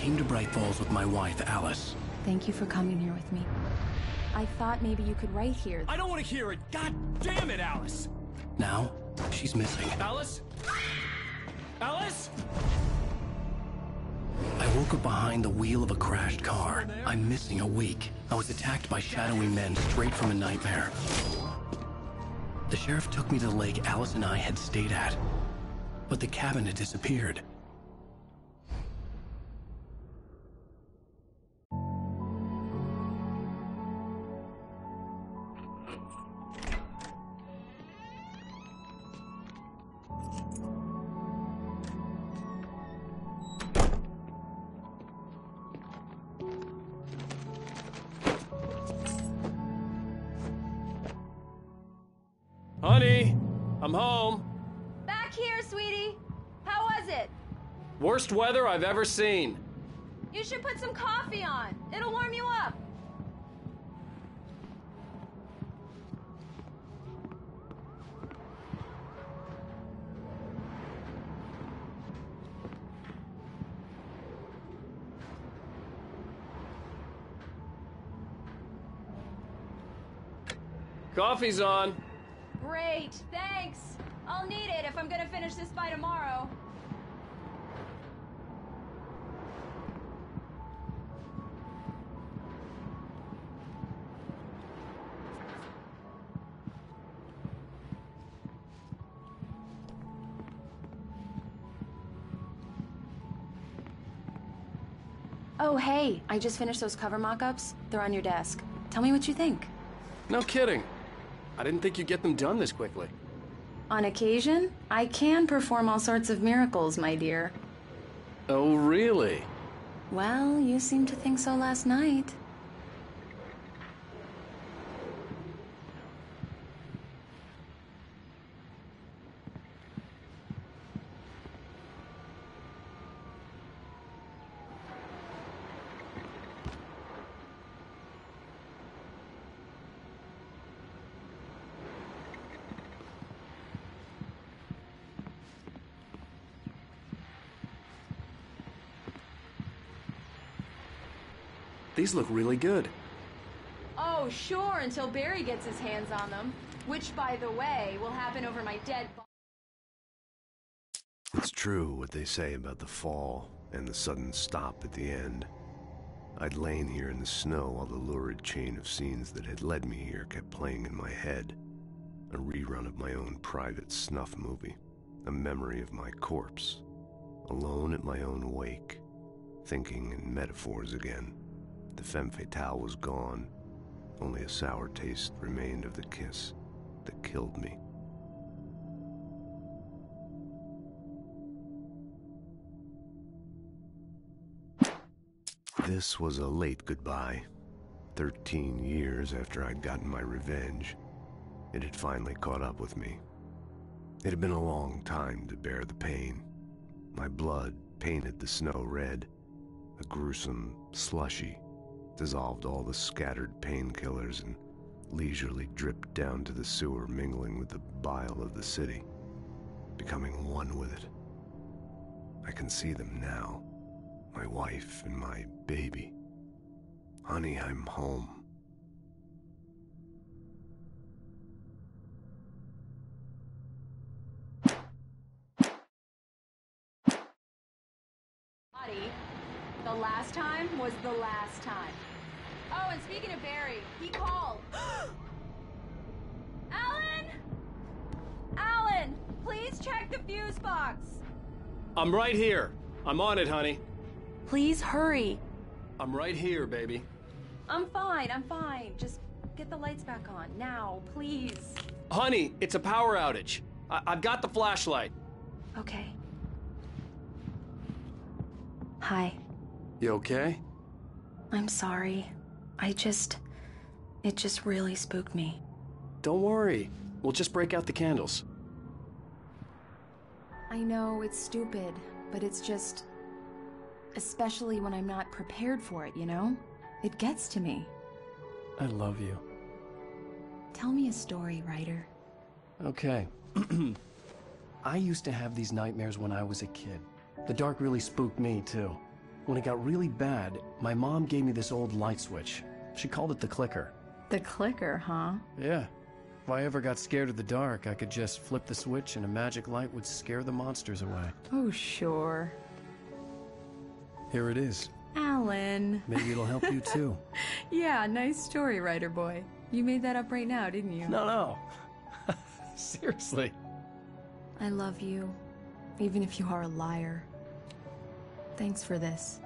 came to Bright Falls with my wife, Alice. Thank you for coming here with me. I thought maybe you could write here. I don't want to hear it! God damn it, Alice! Now, she's missing. Alice? Alice? I woke up behind the wheel of a crashed car. I'm missing a week. I was attacked by shadowy men straight from a nightmare. The sheriff took me to the lake Alice and I had stayed at, but the cabin had disappeared. Honey, I'm home. Back here, sweetie. How was it? Worst weather I've ever seen. You should put some coffee on. It'll warm you up. Coffee's on. Great, thanks. I'll need it if I'm gonna finish this by tomorrow. Oh, hey, I just finished those cover mock-ups. They're on your desk. Tell me what you think. No kidding. I didn't think you'd get them done this quickly. On occasion, I can perform all sorts of miracles, my dear. Oh, really? Well, you seemed to think so last night. These look really good. Oh, sure, until Barry gets his hands on them. Which, by the way, will happen over my dead body. It's true what they say about the fall and the sudden stop at the end. I'd lain here in the snow while the lurid chain of scenes that had led me here kept playing in my head. A rerun of my own private snuff movie. A memory of my corpse. Alone at my own wake. Thinking in metaphors again. The femme fatale was gone. Only a sour taste remained of the kiss that killed me. This was a late goodbye. 13 years after I'd gotten my revenge, it had finally caught up with me. It had been a long time to bear the pain. My blood painted the snow red, a gruesome slushy, dissolved all the scattered painkillers and leisurely dripped down to the sewer, mingling with the bile of the city, becoming one with it. I can see them now, my wife and my baby. Honey, I'm home. The last time was the last time. Oh, and speaking of Barry, he called. Alan! Alan, please check the fuse box. I'm right here. I'm on it, honey. Please hurry. I'm right here, baby. I'm fine, I'm fine. Just get the lights back on, now, please. Honey, it's a power outage. I've got the flashlight. Okay. Hi. You okay? I'm sorry. It just really spooked me. Don't worry. We'll just break out the candles. I know it's stupid, but it's just... especially when I'm not prepared for it, you know? It gets to me. I love you. Tell me a story, writer. Okay. I used to have these nightmares when I was a kid. The dark really spooked me, too. When it got really bad, my mom gave me this old light switch. She called it the clicker. The clicker, huh? Yeah. If I ever got scared of the dark, I could just flip the switch and a magic light would scare the monsters away. Oh, sure. Here it is. Alan. Maybe it'll help you too. Yeah, nice story, writer boy. You made that up right now, didn't you? No. Seriously. I love you, even if you are a liar. Thanks for this.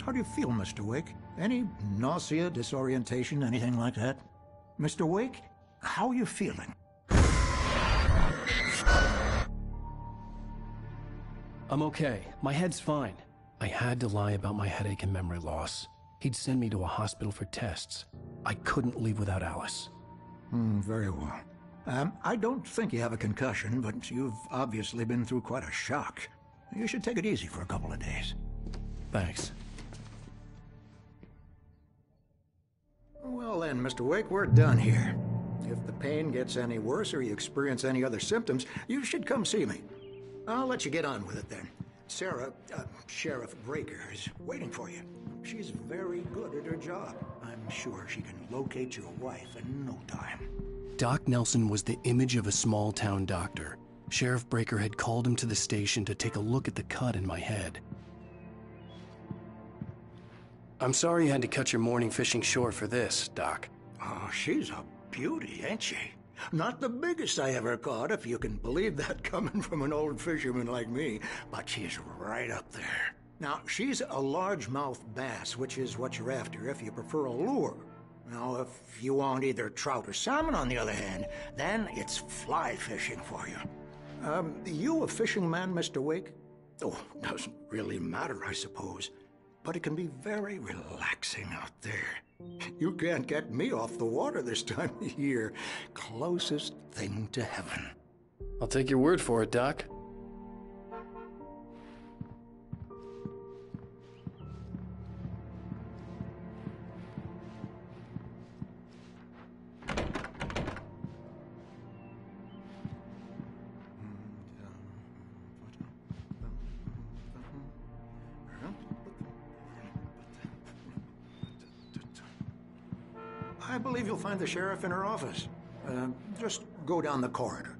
How do you feel, Mr. Wake? Any nausea, disorientation, anything like that? Mr. Wake, how are you feeling? I'm okay. My head's fine. I had to lie about my headache and memory loss. He'd send me to a hospital for tests. I couldn't leave without Alice. Very well. I don't think you have a concussion, but you've obviously been through quite a shock. You should take it easy for a couple of days. Thanks. Well then, Mr. Wake, we're done here. If the pain gets any worse or you experience any other symptoms, you should come see me. I'll let you get on with it then. Sarah, Sheriff Breaker, is waiting for you. She's very good at her job. I'm sure she can locate your wife in no time. Doc Nelson was the image of a small-town doctor. Sheriff Breaker had called him to the station to take a look at the cut in my head. I'm sorry you had to cut your morning fishing short for this, Doc. Oh, she's a beauty, ain't she? Not the biggest I ever caught, if you can believe that coming from an old fisherman like me, but she's right up there. Now, she's a largemouth bass, which is what you're after if you prefer a lure. Now, if you want either trout or salmon, on the other hand, then it's fly fishing for you. You a fishing man, Mr. Wake? Oh, doesn't really matter, I suppose. But it can be very relaxing out there. You can't get me off the water this time of year. Closest thing to heaven. I'll take your word for it, Doc. I believe you'll find the sheriff in her office. Just go down the corridor.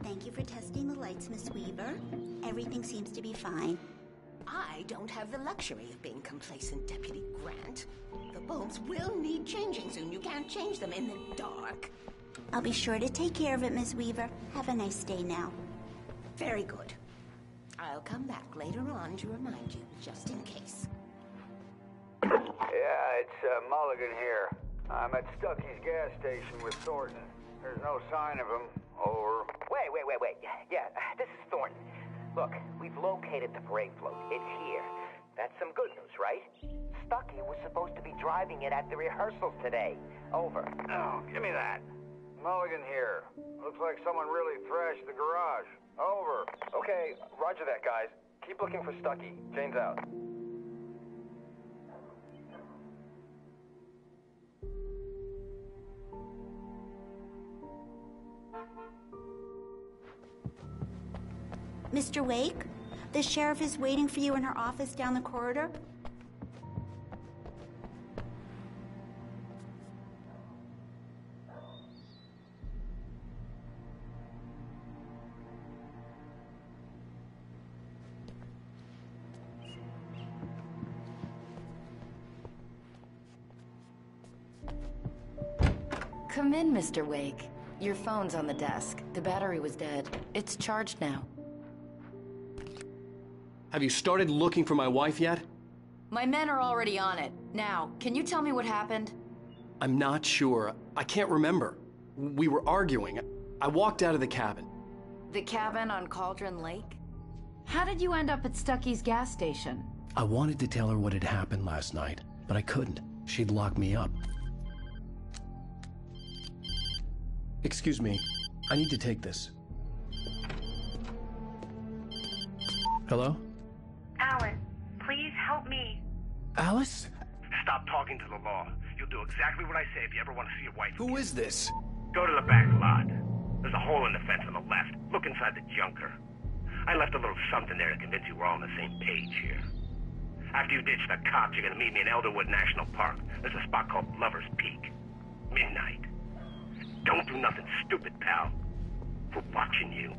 Thank you for testing the lights, Miss Weaver. Everything seems to be fine. I don't have the luxury of being complacent, Deputy Grant. The bulbs will need changing soon. You can't change them in the dark. I'll be sure to take care of it, Miss Weaver. Have a nice day now. Very good. I'll come back later on to remind you, just in case. Yeah, it's Mulligan here. I'm at Stucky's gas station with Thornton. There's no sign of him. Over. Wait. Yeah, this is Thornton. Look, we've located the parade float. It's here. That's some good news, right? Stucky was supposed to be driving it at the rehearsals today. Over. Oh, give me that. Mulligan here. Looks like someone really thrashed the garage. Over. Okay, roger that, guys. Keep looking for Stucky. Jane's out. Mr. Wake, the sheriff is waiting for you in her office down the corridor. Come in, Mr. Wake. Your phone's on the desk. The battery was dead. It's charged now. Have you started looking for my wife yet? My men are already on it. Now, can you tell me what happened? I'm not sure. I can't remember. We were arguing. I walked out of the cabin. The cabin on Cauldron Lake? How did you end up at Stucky's gas station? I wanted to tell her what had happened last night, but I couldn't. She'd lock me up. Excuse me. I need to take this. Hello? Alan, please help me. Alice? Stop talking to the law. You'll do exactly what I say if you ever want to see your wife. Who is this? Go to the back lot. There's a hole in the fence on the left. Look inside the junker. I left a little something there to convince you we're all on the same page here. After you ditch the cops, you're gonna meet me in Elderwood National Park. There's a spot called Lover's Peak. Midnight. Don't do nothing stupid, pal. We're watching you.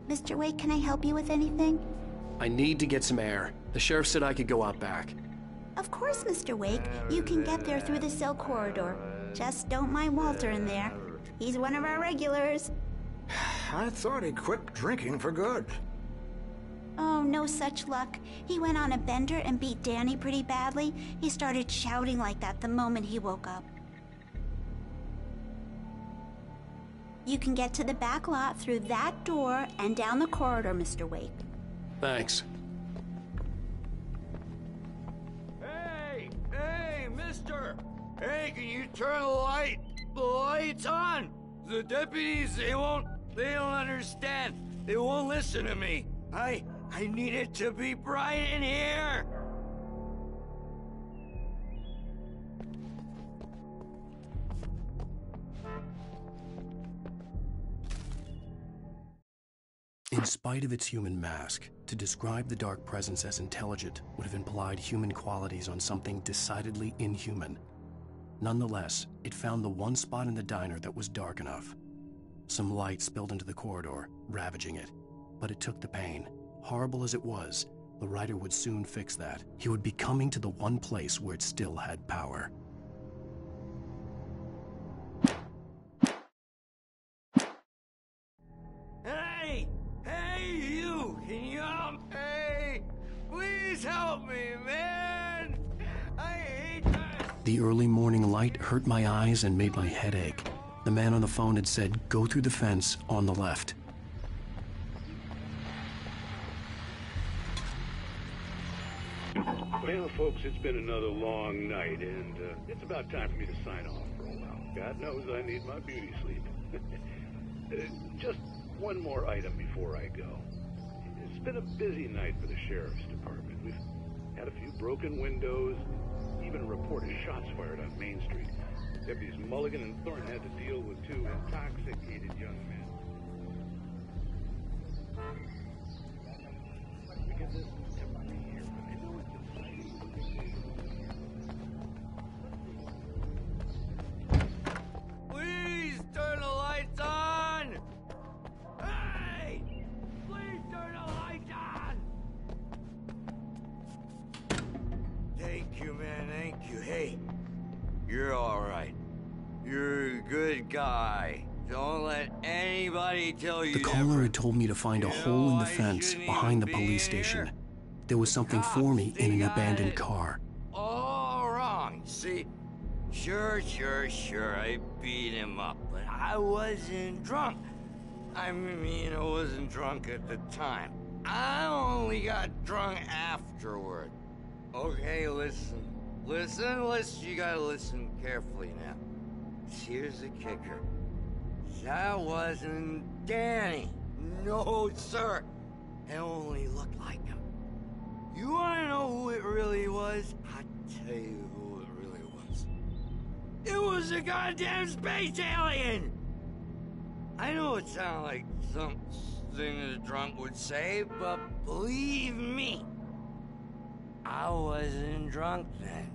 Mr. Wake, can I help you with anything? I need to get some air. The sheriff said I could go out back. Of course, Mr. Wake. You can get there through the cell corridor. Just don't mind Walter in there. He's one of our regulars. I thought he'd quit drinking for good. Oh, no such luck. He went on a bender and beat Danny pretty badly. He started shouting like that the moment he woke up. You can get to the back lot through that door and down the corridor, Mr. Wake. Thanks. Hey, mister! Hey, can you turn the lights on? The deputies, they don't understand. They won't listen to me. I need it to be bright in here. In spite of its human mask, to describe the dark presence as intelligent would have implied human qualities on something decidedly inhuman. Nonetheless, it found the one spot in the diner that was dark enough. Some light spilled into the corridor, ravaging it. But it took the pain. Horrible as it was, the writer would soon fix that. He would be coming to the one place where it still had power. Hey, you! Can you help? Hey, please help me, man! I hate that! The early morning light hurt my eyes and made my head ache. The man on the phone had said, "Go through the fence on the left." Well, folks, it's been another long night, and it's about time for me to sign off for a while. God knows I need my beauty sleep. Just one more item before I go. It's been a busy night for the sheriff's department. We've had a few broken windows, even a report of shots fired on Main Street. Deputies Mulligan and Thornton had to deal with two intoxicated young men. We get this every year. I know it's Please turn the lights on! Hey! Please turn the lights on! Thank you, man, thank you. Hey, you're all right. You're a good guy. Don't let anybody tell you The caller had told me to find a hole in the fence behind the police station. There was something for me in an abandoned car. all wrong. See, sure, I beat him up, but I wasn't drunk. I mean, I wasn't drunk at the time. I only got drunk afterward. Okay, listen, you gotta listen carefully now. Here's the kicker. That wasn't Danny. No, sir. It only looked like him. You wanna know who it really was? I'll tell you who it really was. It was a goddamn space alien! I know it sounds like something a drunk would say, but believe me, I wasn't drunk then.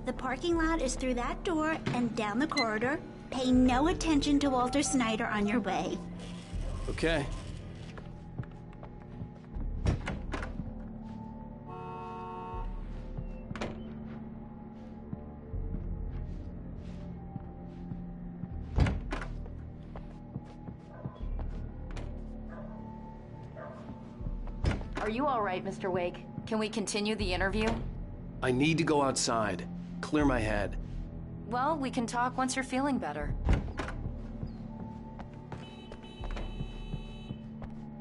The parking lot is through that door and down the corridor. Pay no attention to Walter Snyder on your way. Okay. Are you all right, Mr. Wake? Can we continue the interview? I need to go outside. Clear my head. Well, we can talk once you're feeling better.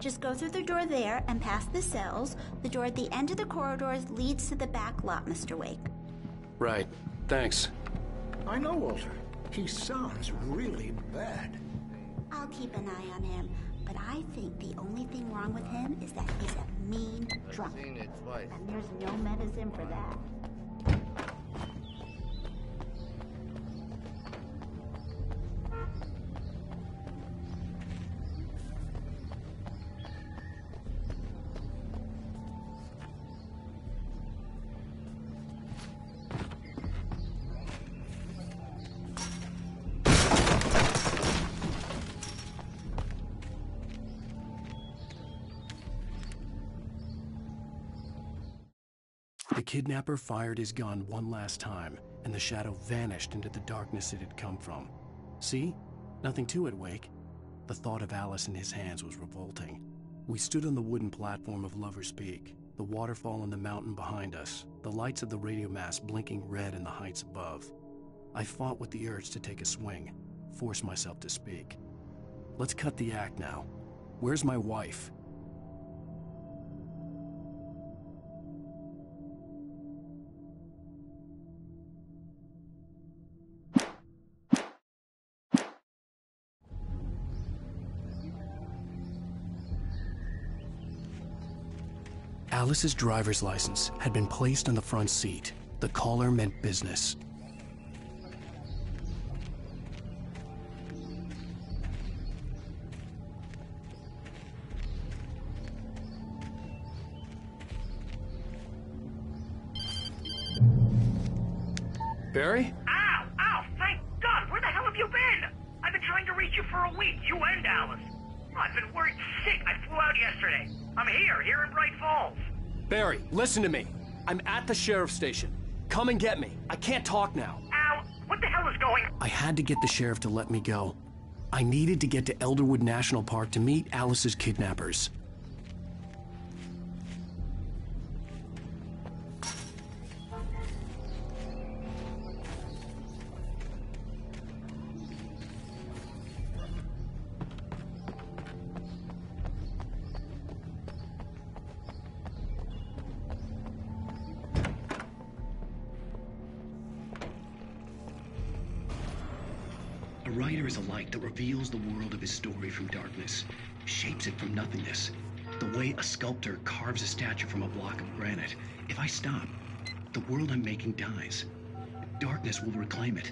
Just go through the door there and past the cells. The door at the end of the corridors leads to the back lot, Mr. Wake. Right. Thanks. I know, Walter. He sounds really bad. I'll keep an eye on him, but I think the only thing wrong with him is that he's a mean drunk. I've seen it twice. And there's no medicine for that. The kidnapper fired his gun one last time, and the shadow vanished into the darkness it had come from. See? Nothing to it, Wake. The thought of Alice in his hands was revolting. We stood on the wooden platform of Lover's Peak, the waterfall and the mountain behind us, the lights of the radio mast blinking red in the heights above. I fought with the urge to take a swing, force myself to speak. Let's cut the act now. Where's my wife? Alice's driver's license had been placed on the front seat. The caller meant business. Barry? Ow! Ow! Thank God! Where the hell have you been? I've been trying to reach you for a week, you and Alice. I've been worried sick. I flew out yesterday. I'm here in Bright Falls. Barry, listen to me. I'm at the sheriff's station. Come and get me. I can't talk now. Al, what the hell is going on? I had to get the sheriff to let me go. I needed to get to Elderwood National Park to meet Alice's kidnappers. A writer is a light that reveals the world of his story from darkness, shapes it from nothingness. The way a sculptor carves a statue from a block of granite. If I stop, the world I'm making dies. Darkness will reclaim it.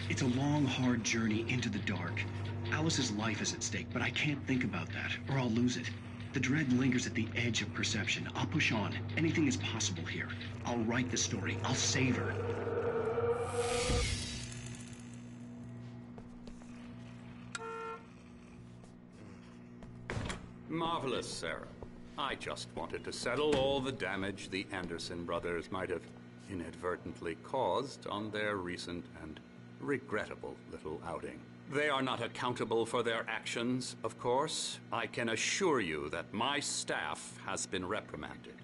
It's a long, hard journey into the dark. Alice's life is at stake, but I can't think about that, or I'll lose it. The dread lingers at the edge of perception. I'll push on. Anything is possible here. I'll write the story. I'll save her. Marvelous, Sarah. I just wanted to settle all the damage the Anderson brothers might have inadvertently caused on their recent and regrettable little outing. They are not accountable for their actions, of course. I can assure you that my staff has been reprimanded.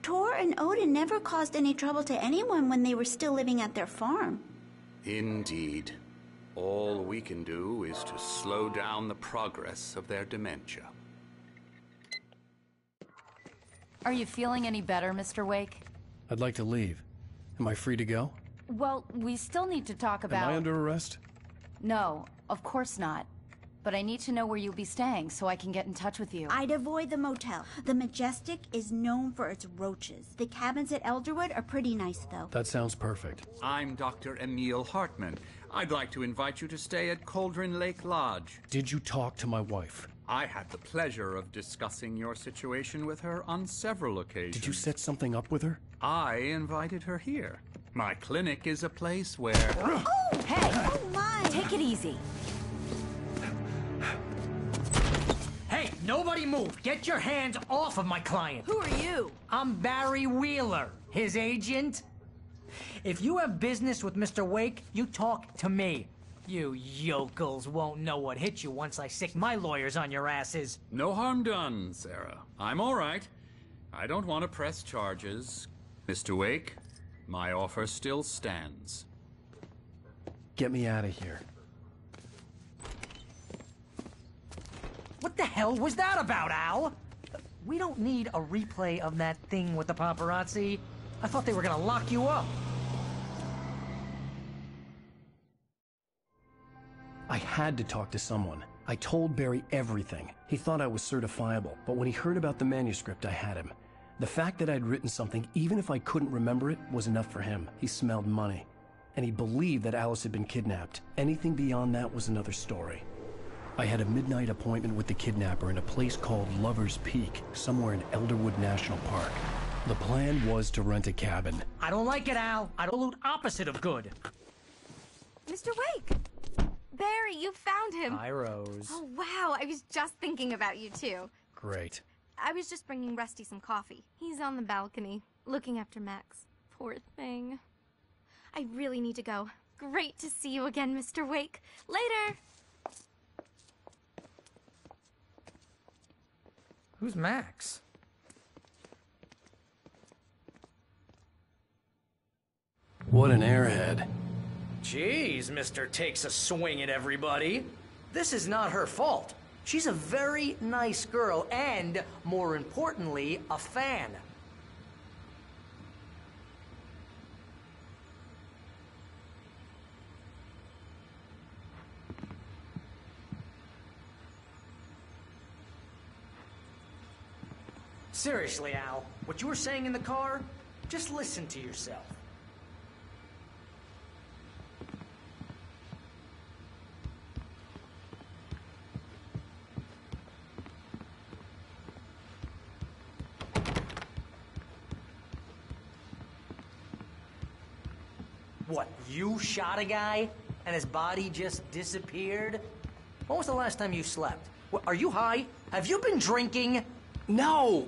Tor and Odin never caused any trouble to anyone when they were still living at their farm. Indeed. All we can do is to slow down the progress of their dementia. Are you feeling any better, Mr. Wake? I'd like to leave. Am I free to go? Well, we still need to talk about... Am I under arrest? No, of course not. But I need to know where you'll be staying so I can get in touch with you. I'd avoid the motel. The Majestic is known for its roaches. The cabins at Elderwood are pretty nice, though. That sounds perfect. I'm Dr. Emil Hartman. I'd like to invite you to stay at Cauldron Lake Lodge. Did you talk to my wife? I had the pleasure of discussing your situation with her on several occasions. Did you set something up with her? I invited her here. My clinic is a place where... Oh! Hey! Oh, my! Take it easy. Hey, nobody move! Get your hands off of my client! Who are you? I'm Barry Wheeler, his agent. If you have business with Mr. Wake, you talk to me. You yokels won't know what hit you once I sick my lawyers on your asses. No harm done, Sarah. I'm all right. I don't want to press charges. Mr. Wake, my offer still stands. Get me out of here. What the hell was that about, Al? We don't need a replay of that thing with the paparazzi. I thought they were gonna lock you up. I had to talk to someone. I told Barry everything. He thought I was certifiable, but when he heard about the manuscript, I had him. The fact that I'd written something, even if I couldn't remember it, was enough for him. He smelled money. And he believed that Alice had been kidnapped. Anything beyond that was another story. I had a midnight appointment with the kidnapper in a place called Lover's Peak, somewhere in Elderwood National Park. The plan was to rent a cabin. I don't like it, Al. Absolute opposite of good. Mr. Wake! Barry, you found him! Hi, Rose. Oh, wow, I was just thinking about you, too. Great. I was just bringing Rusty some coffee. He's on the balcony, looking after Max. Poor thing. I really need to go. Great to see you again, Mr. Wake. Later! Who's Max? What an airhead. Jeez, Mr. Takes a swing at everybody. This is not her fault. She's a very nice girl and, more importantly, a fan. Seriously, Al, what you were saying in the car, just listen to yourself. What, you shot a guy and his body just disappeared? When was the last time you slept? What, are you high? Have you been drinking? No!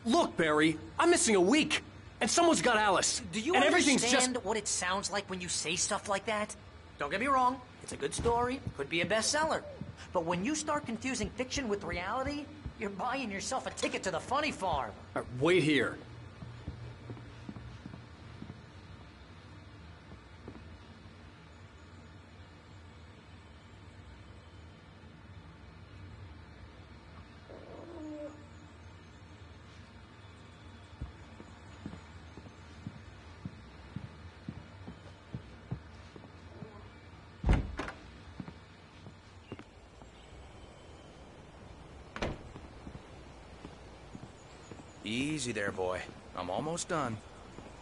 Look, Barry, I'm missing a week, and someone's got Alice. Do you and understand what it sounds like when you say stuff like that? Don't get me wrong, it's a good story, could be a bestseller. But when you start confusing fiction with reality, you're buying yourself a ticket to the funny farm. Wait here. Easy there, boy. I'm almost done.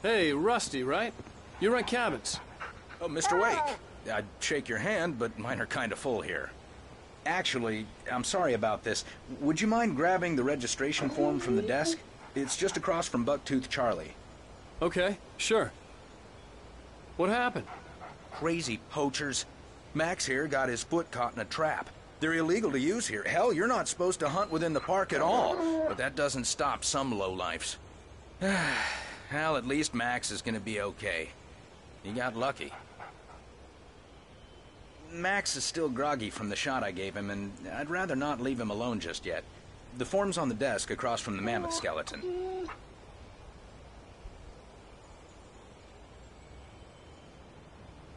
Hey, Rusty, right? You rent cabins. Oh, Mr. Wake. I'd shake your hand, but mine are kind of full here. Actually, I'm sorry about this. Would you mind grabbing the registration form from the desk? It's just across from Bucktooth Charlie. Okay, sure. What happened? Crazy poachers. Max here got his foot caught in a trap. They're illegal to use here. Hell, you're not supposed to hunt within the park at all. But that doesn't stop some lowlifes. Well, at least Max is gonna be okay. He got lucky. Max is still groggy from the shot I gave him, and I'd rather not leave him alone just yet. The form's on the desk across from the mammoth skeleton.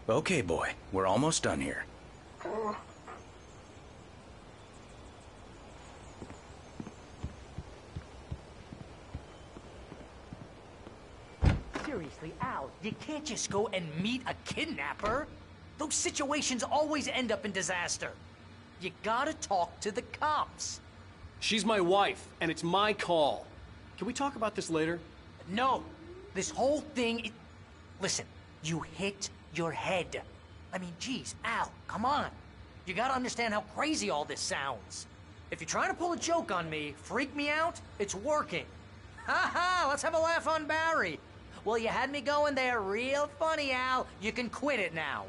Okay, boy. We're almost done here. Seriously, Al, you can't just go and meet a kidnapper. Those situations always end up in disaster. You gotta talk to the cops. She's my wife, and it's my call. Can we talk about this later? No. This whole thing... Listen, you hit your head. I mean, geez, Al, come on. You gotta understand how crazy all this sounds. If you're trying to pull a joke on me, freak me out, it's working. Ha ha, let's have a laugh on Barry. Well, you had me going there real funny, Al. You can quit it now.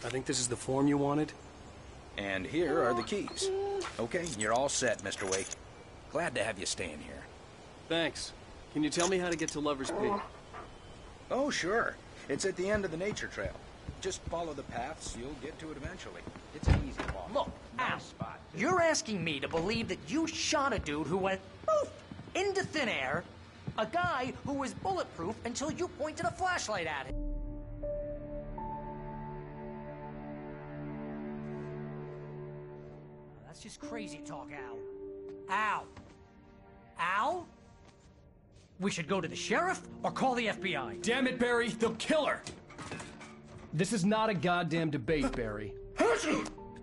I think this is the form you wanted. And here are the keys. Okay, you're all set, Mr. Wake. Glad to have you staying here. Thanks. Can you tell me how to get to Lover's Peak? Oh, sure. It's at the end of the nature trail. Just follow the paths, you'll get to it eventually. It's an easy walk. Look, Al, you're asking me to believe that you shot a dude who went poof into thin air, a guy who was bulletproof until you pointed a flashlight at him. That's just crazy talk, Al. Al? Al? We should go to the sheriff or call the FBI. Damn it, Barry, they'll kill her! This is not a goddamn debate, Barry.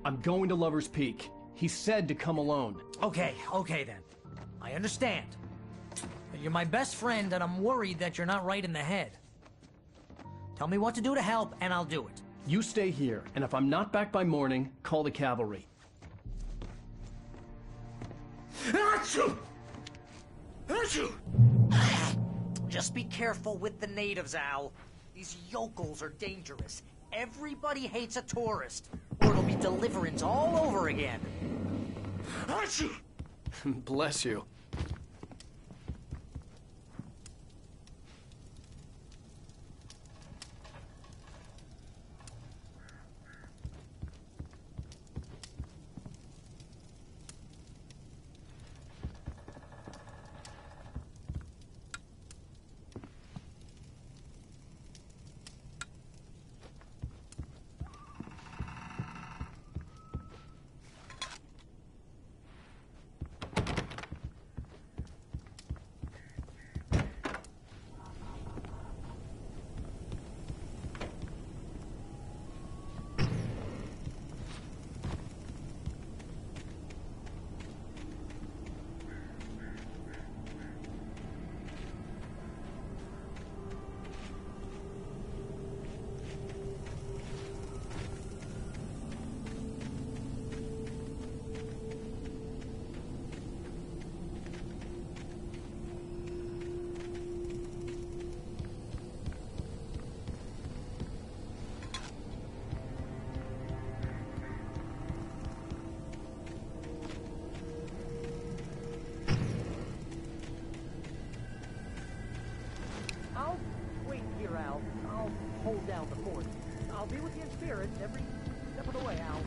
I'm going to Lover's Peak. He said to come alone. Okay then. I understand. But you're my best friend, and I'm worried that you're not right in the head. Tell me what to do to help, and I'll do it. You stay here, and if I'm not back by morning, call the cavalry. Just be careful with the natives, Al. These yokels are dangerous. Everybody hates a tourist, or it'll be Deliverance all over again. Bless you. Hold down the fort. I'll be with you in spirit every step of the way, Al.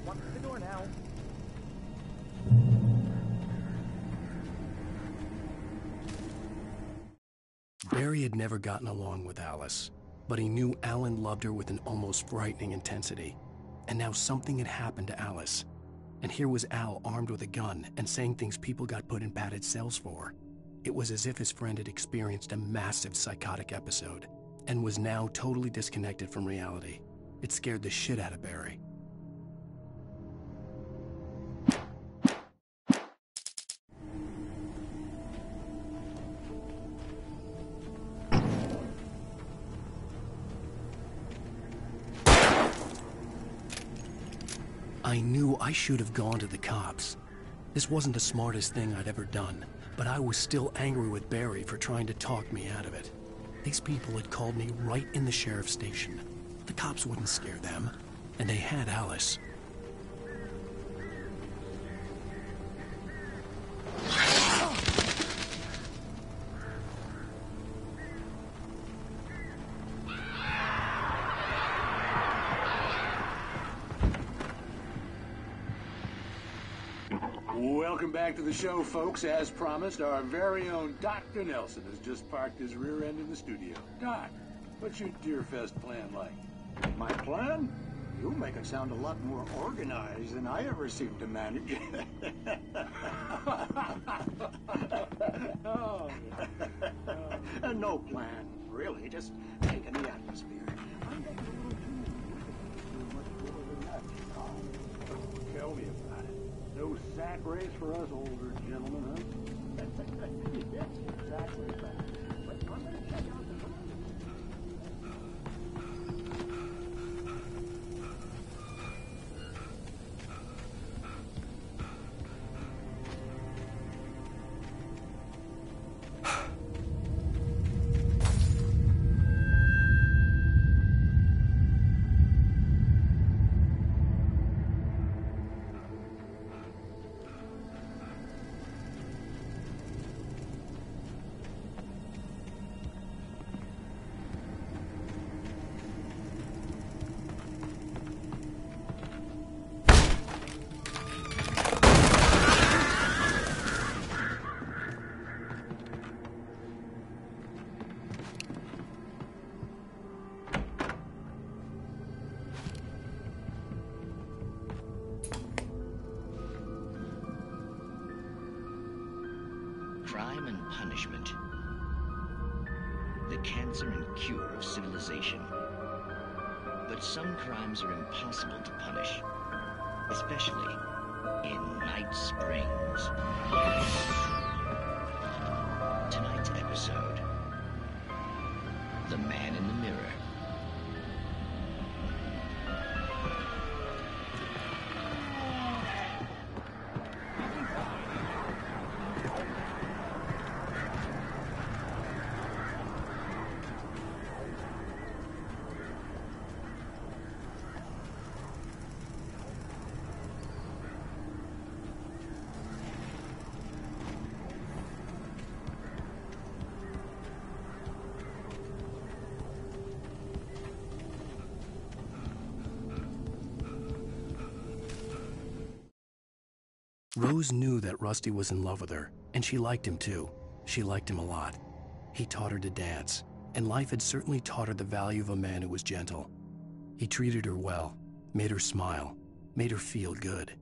Walk through the door now. Barry had never gotten along with Alice, but he knew Alan loved her with an almost frightening intensity. And now something had happened to Alice. And here was Al armed with a gun and saying things people got put in padded cells for. It was as if his friend had experienced a massive psychotic episode and was now totally disconnected from reality. It scared the shit out of Barry. I knew I should have gone to the cops. This wasn't the smartest thing I'd ever done, but I was still angry with Barry for trying to talk me out of it. These people had called me right in the sheriff's station. The cops wouldn't scare them, and they had Alice. Welcome back to the show, folks. As promised, our very own Dr. Nelson has just parked his rear end in the studio. Doc, what's your Deerfest plan like? My plan? You make it sound a lot more organized than I ever seem to manage. No plan, really. Just taking the atmosphere. I'm taking a little too much more than that. Oh, tell me about it. No sack race for us older gentlemen, huh? Yes, exactly that. But I'm going to check out the punishment. The cancer and cure of civilization. But some crimes are impossible to punish, especially in Night Springs. Tonight's episode, The Man in the Mirror. Rose knew that Rusty was in love with her, and she liked him too. She liked him a lot. He taught her to dance, and life had certainly taught her the value of a man who was gentle. He treated her well, made her smile, made her feel good.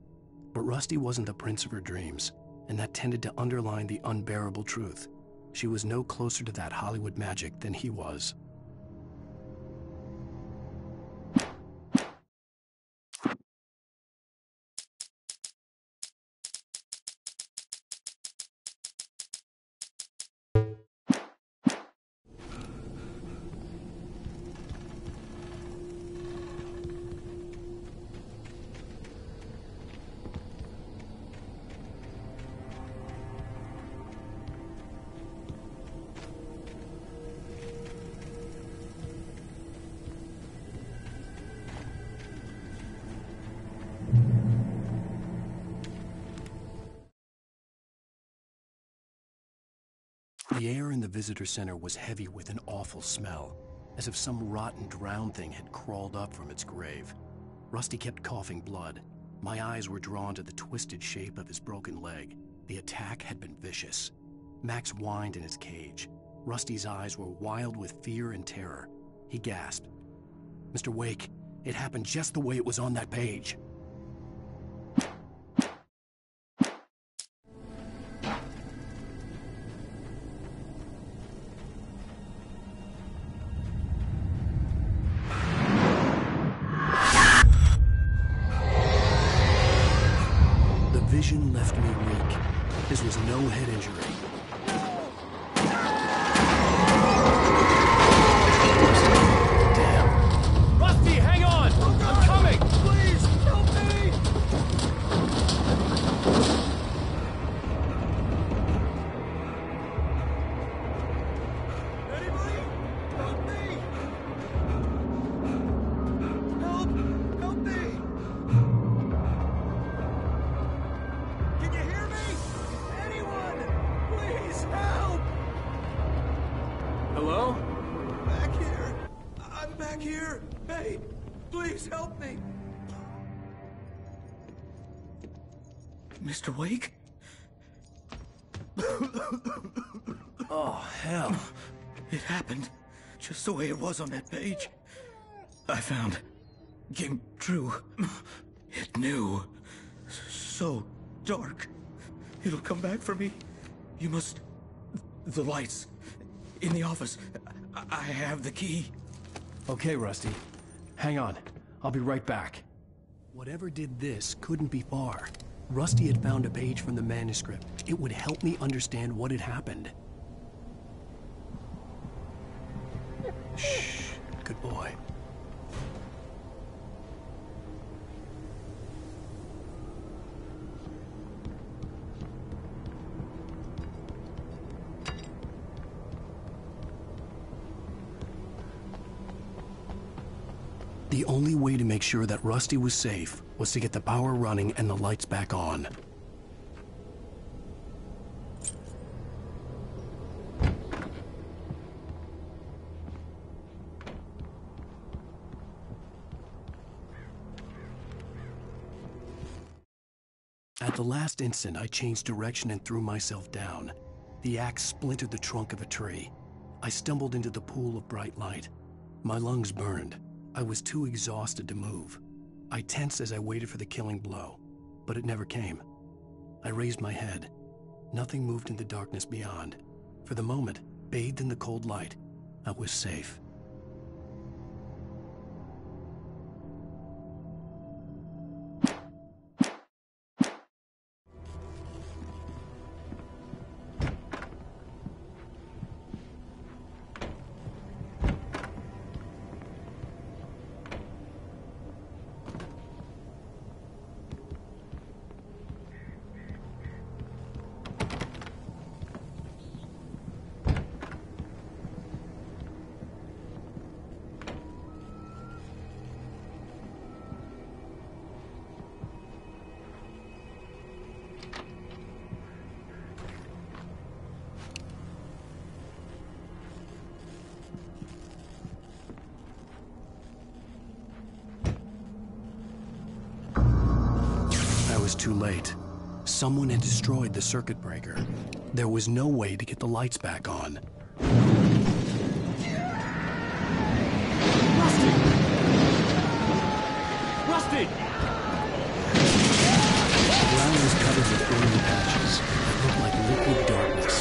But Rusty wasn't the prince of her dreams, and that tended to underline the unbearable truth. She was no closer to that Hollywood magic than he was. The air in the visitor center was heavy with an awful smell, as if some rotten drowned thing had crawled up from its grave. Rusty kept coughing blood. My eyes were drawn to the twisted shape of his broken leg. The attack had been vicious. Max whined in his cage. Rusty's eyes were wild with fear and terror. He gasped. "Mr. Wake, it happened just the way it was on that page." Vision left me weak. This was no head injury. Damn. Rusty, hang on! I'm coming! Please, help me! Anybody? Help me! Help me! Can you hear me? Anyone? Please help! Hello? Back here. I'm back here. Hey, please help me. Mr. Wake? Oh, hell. It happened just the way it was on that page. I found. Came true. It knew. So dark. It'll come back for me. You must... The lights. In the office. I have the key. Okay, Rusty. Hang on. I'll be right back. Whatever did this couldn't be far. Rusty had found a page from the manuscript. It would help me understand what had happened. Shh. Good boy. The only way to make sure that Rusty was safe was to get the power running and the lights back on. At the last instant, I changed direction and threw myself down. The axe splintered the trunk of a tree. I stumbled into the pool of bright light. My lungs burned. I was too exhausted to move. I tensed as I waited for the killing blow, but it never came. I raised my head. Nothing moved in the darkness beyond. For the moment, bathed in the cold light, I was safe. Too late. Someone had destroyed the circuit breaker. There was no way to get the lights back on. Rusty! The ground was covered with oily patches that looked like liquid darkness.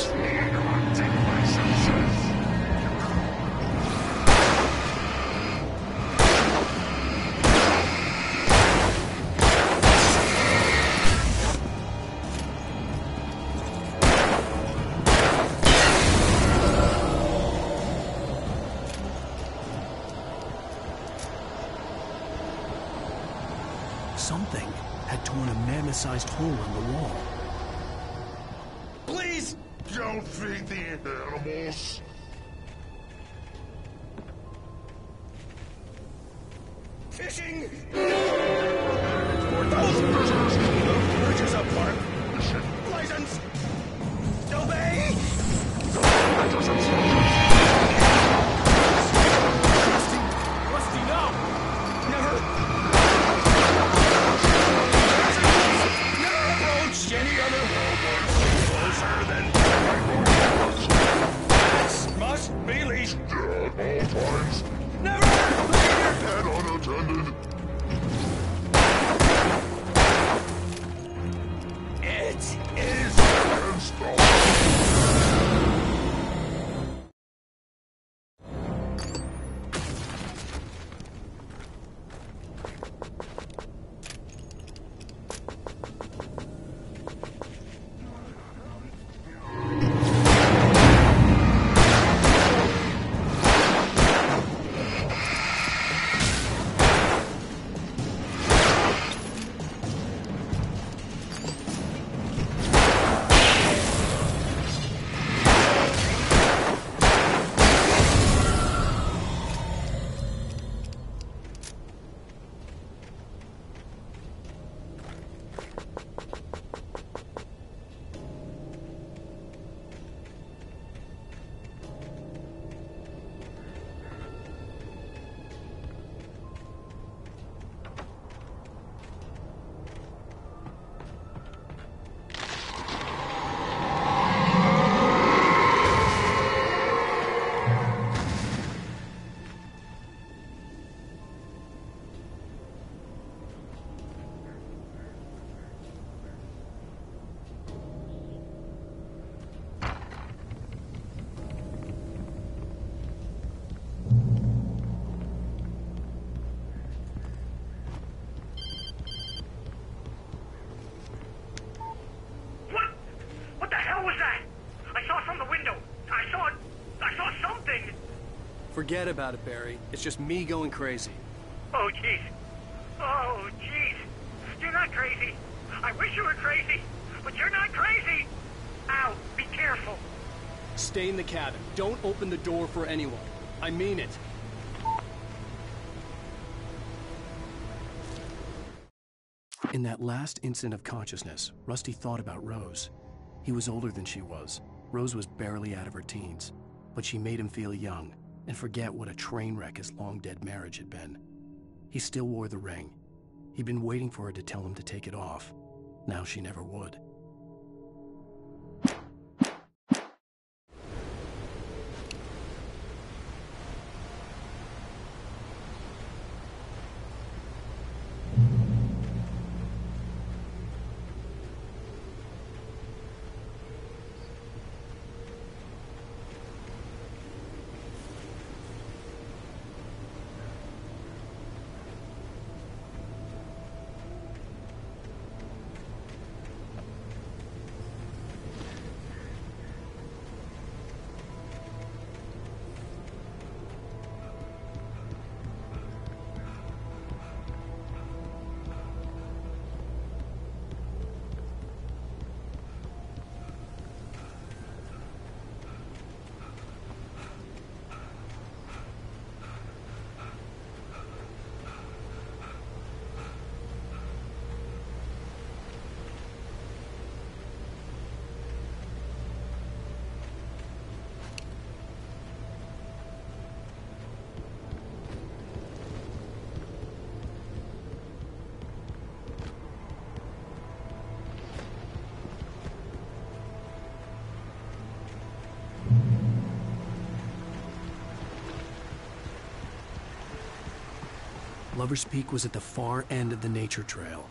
Something had torn a mammoth-sized hole in the wall. Please don't feed the animals. Fishing! For those prisoners, the bridges of park. License! Obey! Rusty, no! Any other wall closer than that must be leashed at all times. Never leave your pet unattended. It is against the law. Forget about it, Barry. It's just me going crazy. Oh, jeez. Oh, jeez. You're not crazy. I wish you were crazy, but you're not crazy. Ow, be careful. Stay in the cabin. Don't open the door for anyone. I mean it. In that last instant of consciousness, Rusty thought about Rose. He was older than she was. Rose was barely out of her teens, but she made him feel young and forget what a train wreck his long-dead marriage had been. He still wore the ring. He'd been waiting for her to tell him to take it off. Now she never would. Lover's Peak was at the far end of the nature trail.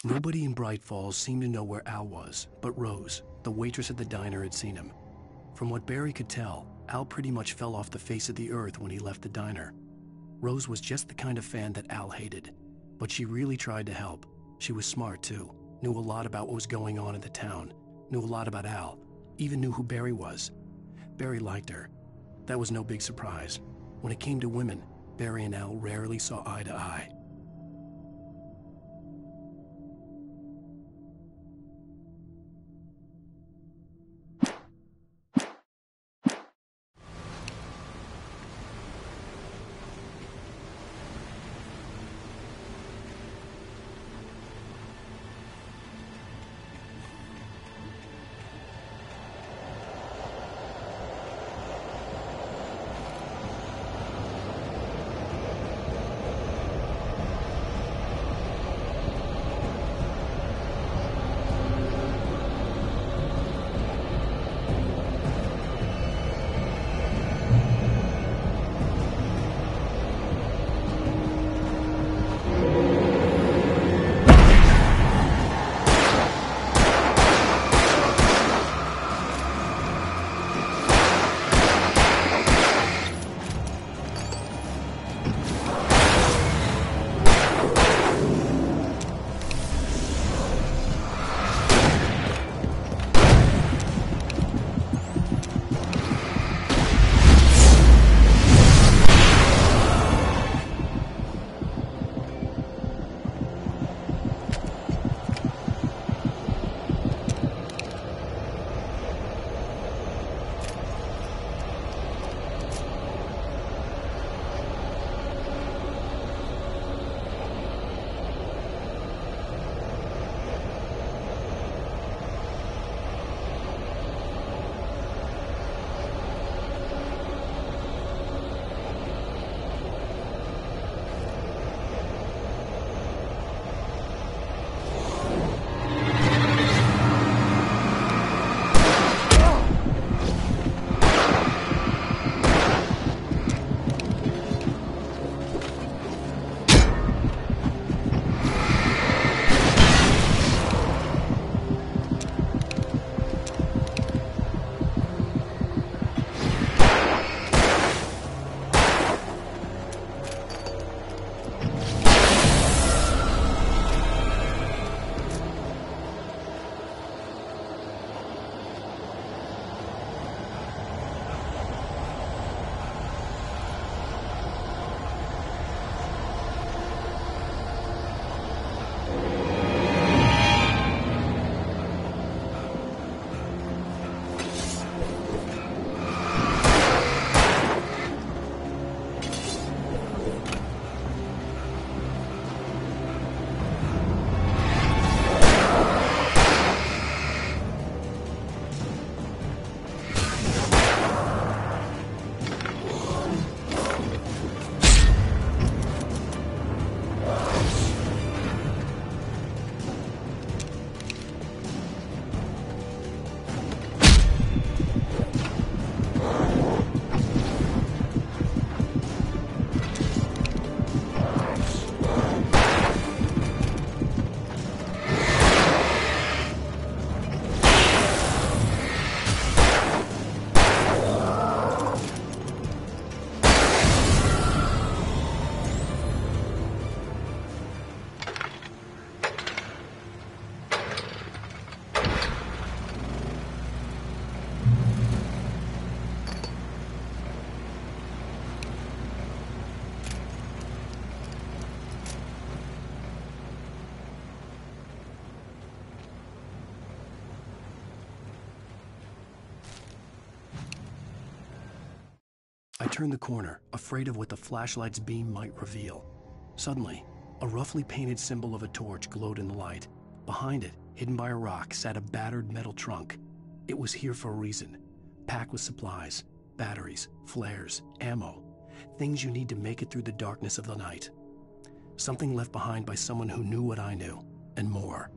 Nobody in Bright Falls seemed to know where Al was, but Rose, the waitress at the diner, had seen him. From what Barry could tell, Al pretty much fell off the face of the earth when he left the diner. Rose was just the kind of fan that Al hated, but she really tried to help. She was smart too, knew a lot about what was going on in the town, knew a lot about Al, even knew who Barry was. Barry liked her. That was no big surprise. When it came to women, Barry and Al rarely saw eye to eye. turned the corner, afraid of what the flashlight's beam might reveal. Suddenly, a roughly painted symbol of a torch glowed in the light. Behind it, hidden by a rock, sat a battered metal trunk. It was here for a reason, packed with supplies, batteries, flares, ammo, things you need to make it through the darkness of the night. Something left behind by someone who knew what I knew, and more.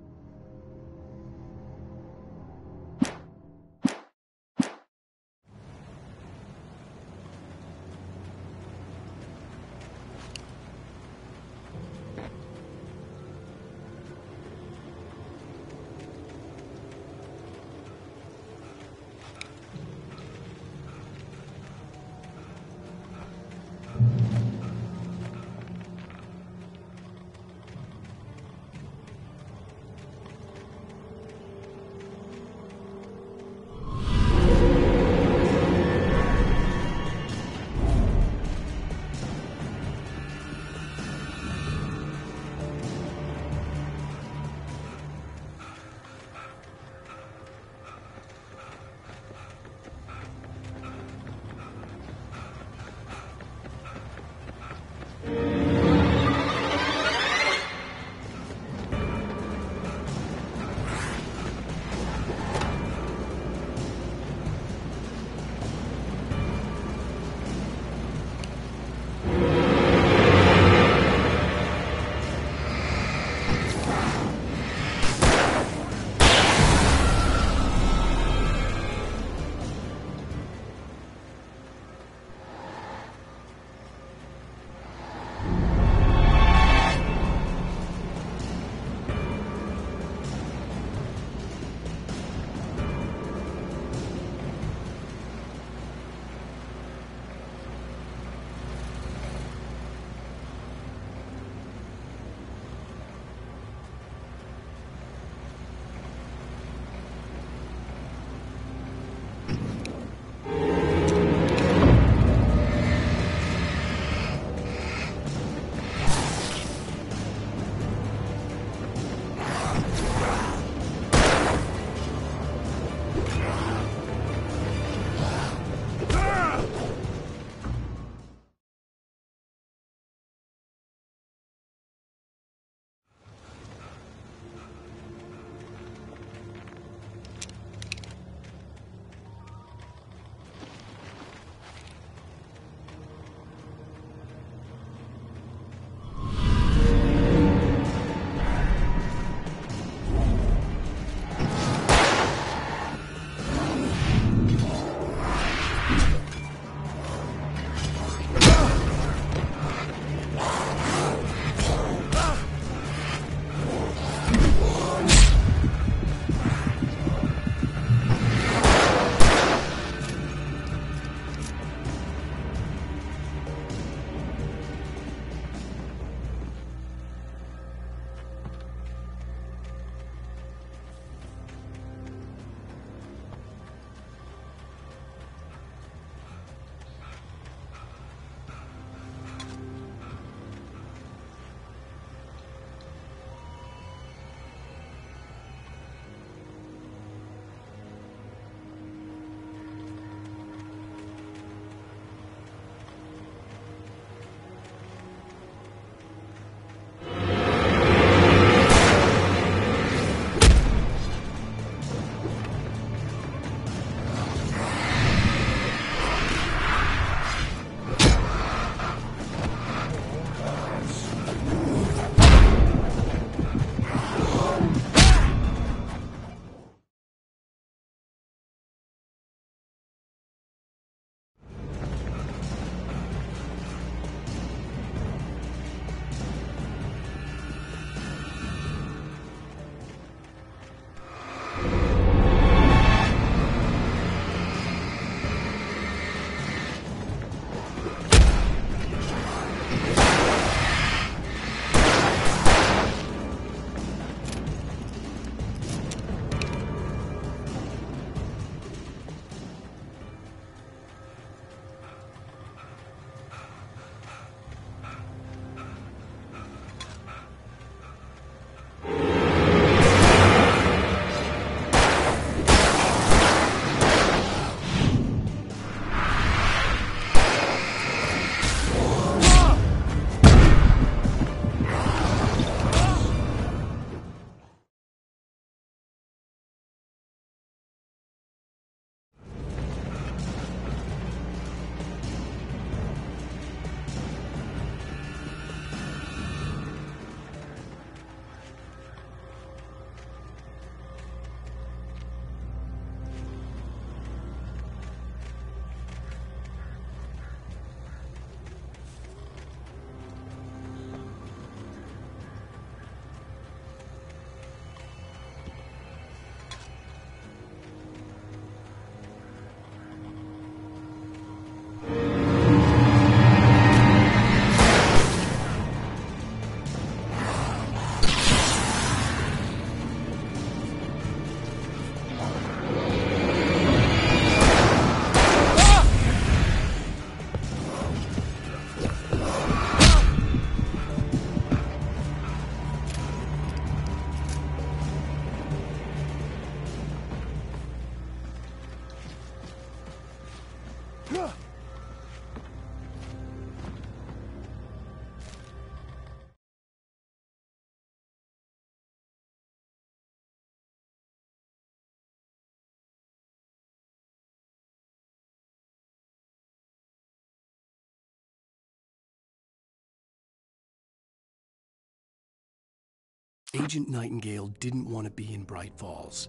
Agent Nightingale didn't want to be in Bright Falls.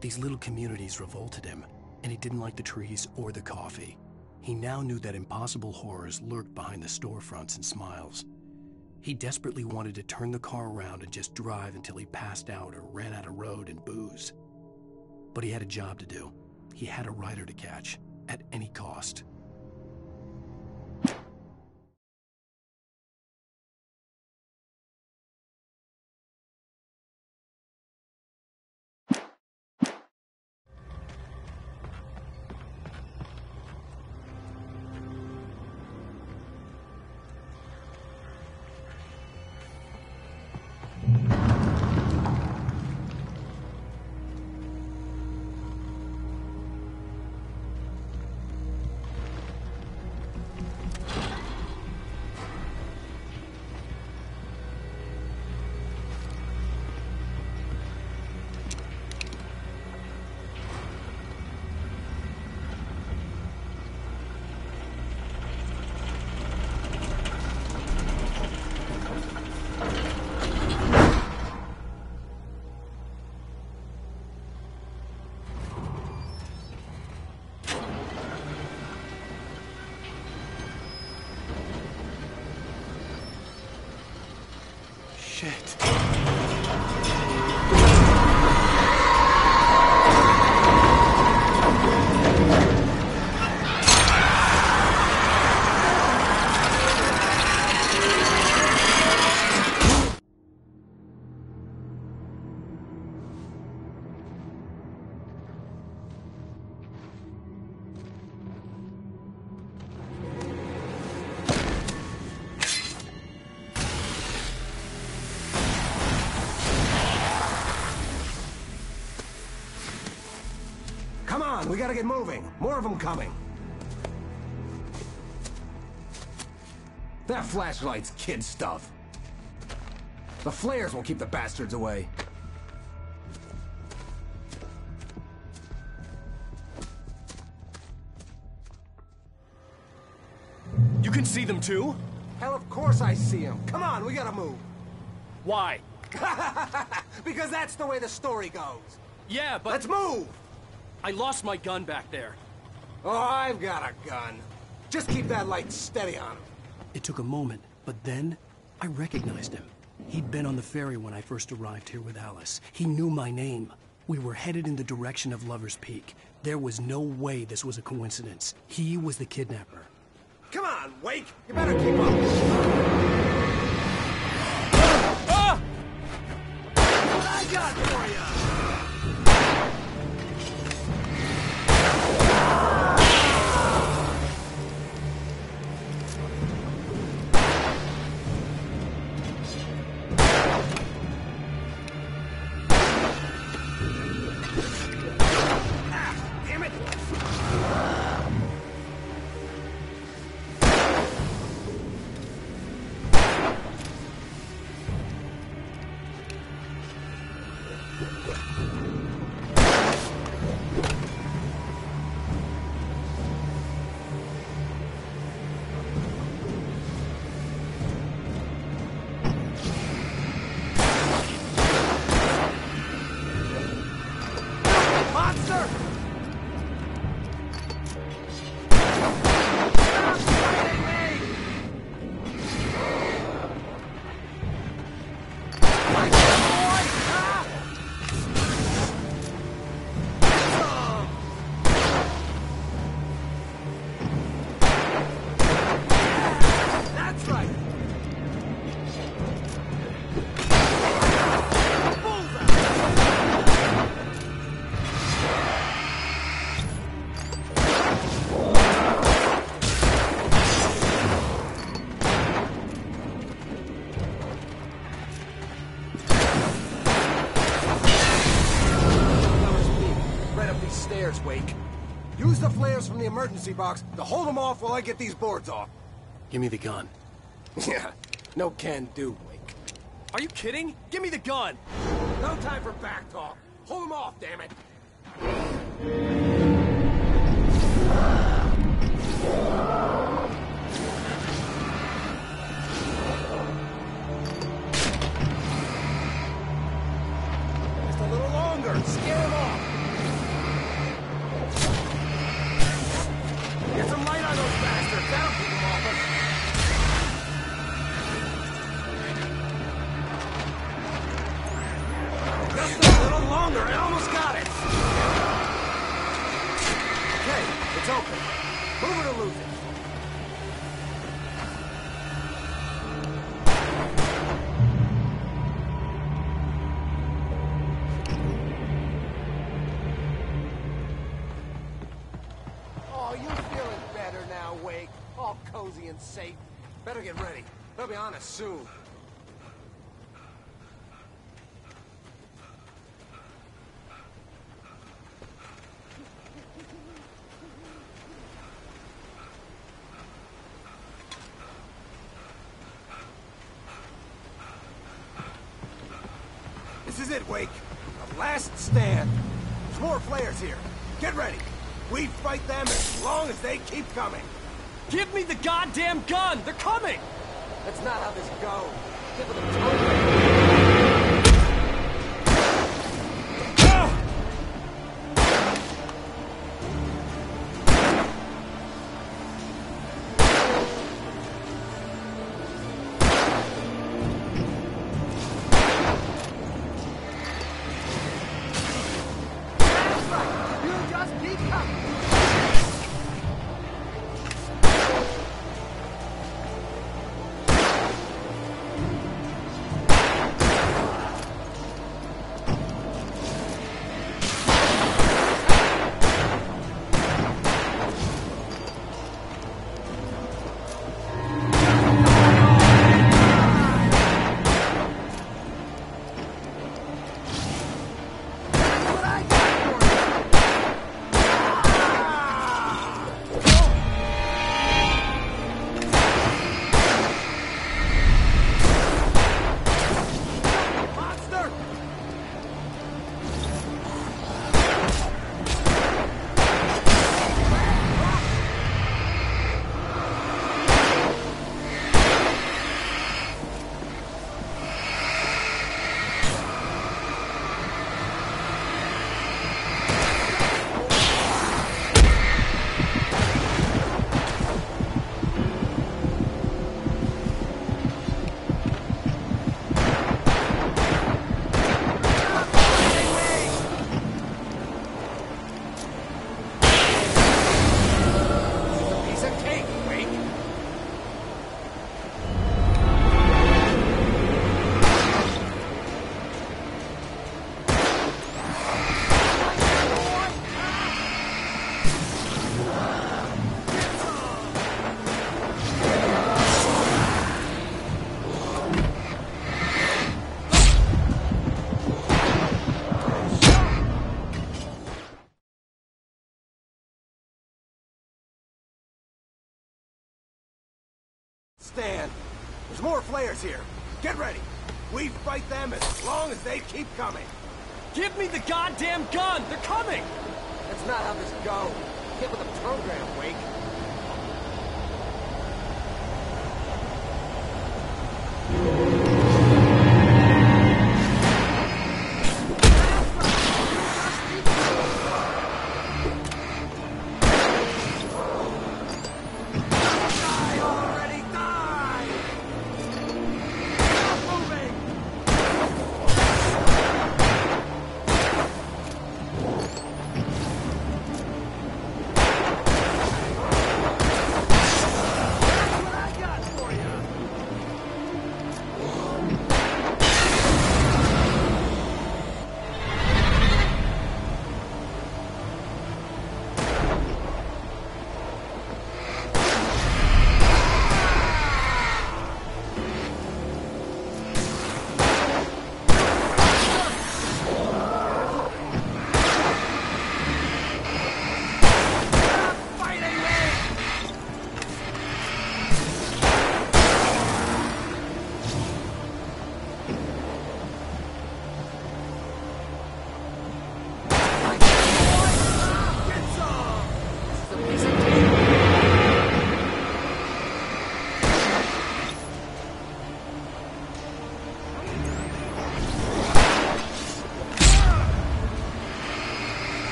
These little communities revolted him, and he didn't like the trees or the coffee. He now knew that impossible horrors lurked behind the storefronts and smiles. He desperately wanted to turn the car around and just drive until he passed out or ran out of road and booze. But he had a job to do. He had a rider to catch, at any cost. Shit. Come on, we gotta get moving. More of them coming. That flashlight's kid stuff. The flares will keep the bastards away. You can see them too? Hell, of course I see them. Come on, we gotta move. Why? Because that's the way the story goes. Yeah, but... Let's move! I lost my gun back there. Oh, I've got a gun. Just keep that light steady on him. It took a moment, but then I recognized him. He'd been on the ferry when I first arrived here with Alice. He knew my name. We were headed in the direction of Lover's Peak. There was no way this was a coincidence. He was the kidnapper. Come on, Wake! You better keep up! Ah! What I got for you! Wake. Use the flares from the emergency box to hold them off while I get these boards off. Give me the gun. Yeah, no can do, Wake. Are you kidding? Give me the gun! No time for back talk. Hold them off, damn it. Scare them off! Get some light on those bastards! That'll keep them off us! Just a little longer, I almost got it! Okay, it's open. Move it or lose it. Oh, you feeling better now, Wake? All cozy and safe. Better get ready. They'll be on us soon. This is it, Wake. The last stand. There's more flares here. Get ready. We fight them as long as they keep coming. Give me the goddamn gun! They're coming! That's not how this goes. Give them a stand. There's more flares here. Get ready. We fight them as long as they keep coming. Give me the goddamn gun! They're coming! That's not how this goes. Get with the program, Wake.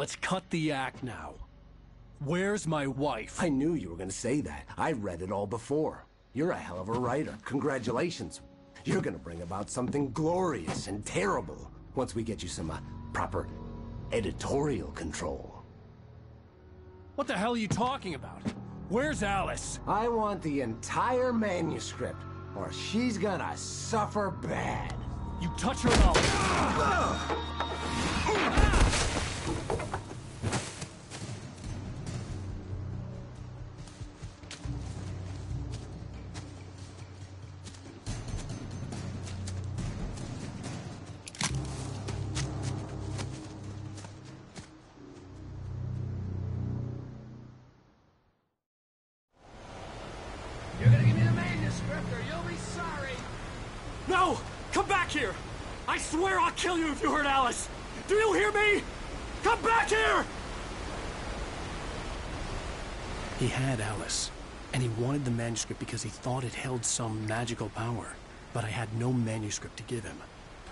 Let's cut the act now. Where's my wife? I knew you were gonna say that. I read it all before. You're a hell of a writer. Congratulations. You're gonna bring about something glorious and terrible once we get you some proper editorial control. What the hell are you talking about? Where's Alice? I want the entire manuscript, or she's gonna suffer bad. You touch her and I'll... You're gonna give me the manuscript, or you'll be sorry. No! Come back here! I swear I'll kill you if you hurt Alice! Do you hear me? Come back here! He had Alice, and he wanted the manuscript because he thought it held some magical power. But I had no manuscript to give him.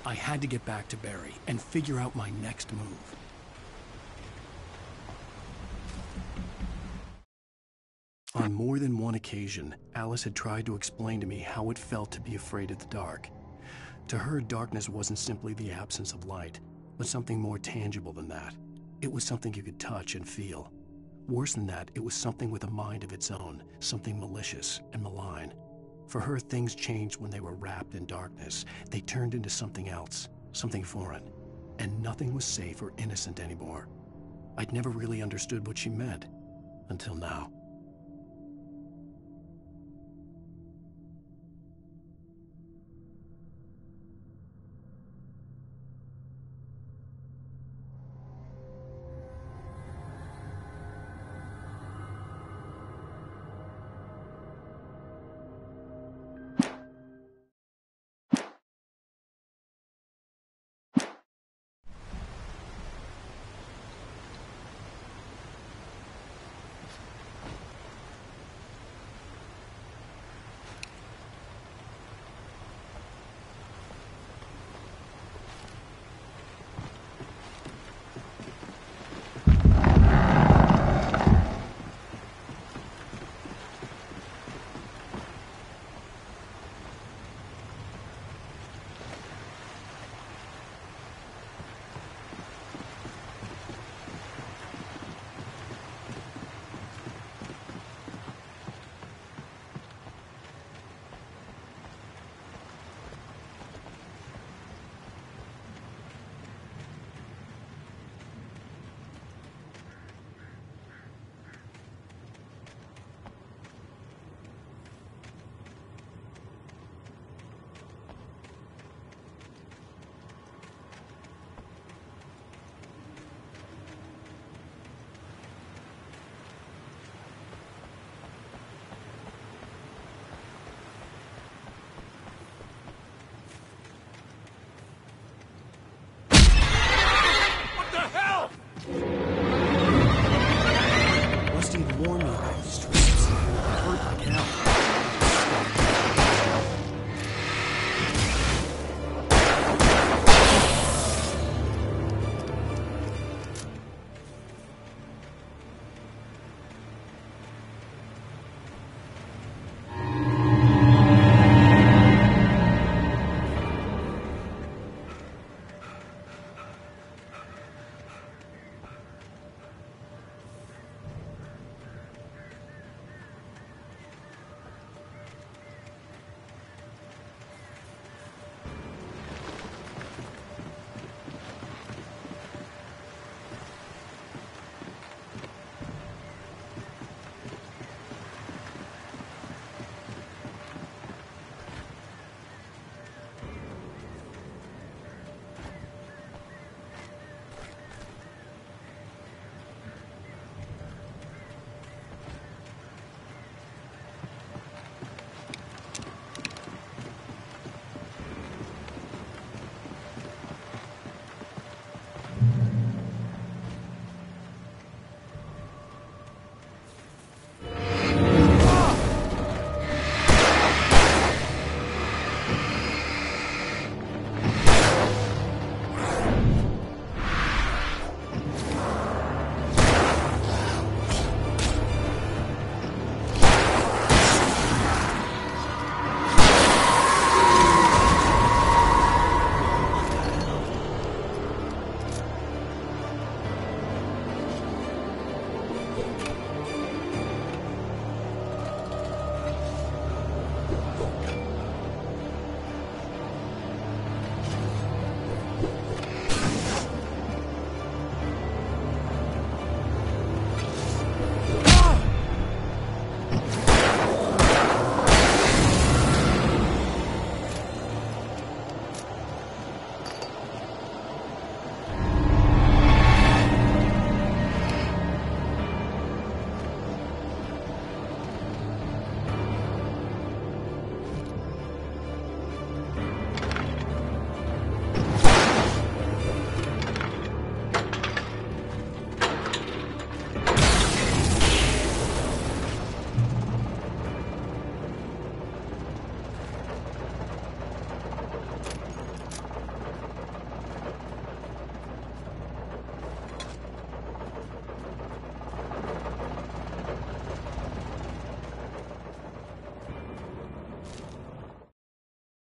I had to get back to Barry and figure out my next move. On more than one occasion, Alice had tried to explain to me how it felt to be afraid of the dark. To her, darkness wasn't simply the absence of light, but something more tangible than that. It was something you could touch and feel. Worse than that, it was something with a mind of its own, something malicious and malign. For her, things changed when they were wrapped in darkness. They turned into something else, something foreign, and nothing was safe or innocent anymore. I'd never really understood what she meant, until now.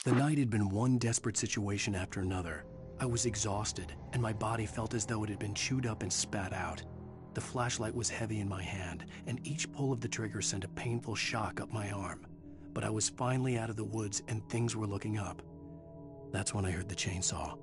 The night had been one desperate situation after another. I was exhausted, and my body felt as though it had been chewed up and spat out. The flashlight was heavy in my hand, and each pull of the trigger sent a painful shock up my arm. But I was finally out of the woods, and things were looking up. That's when I heard the chainsaw.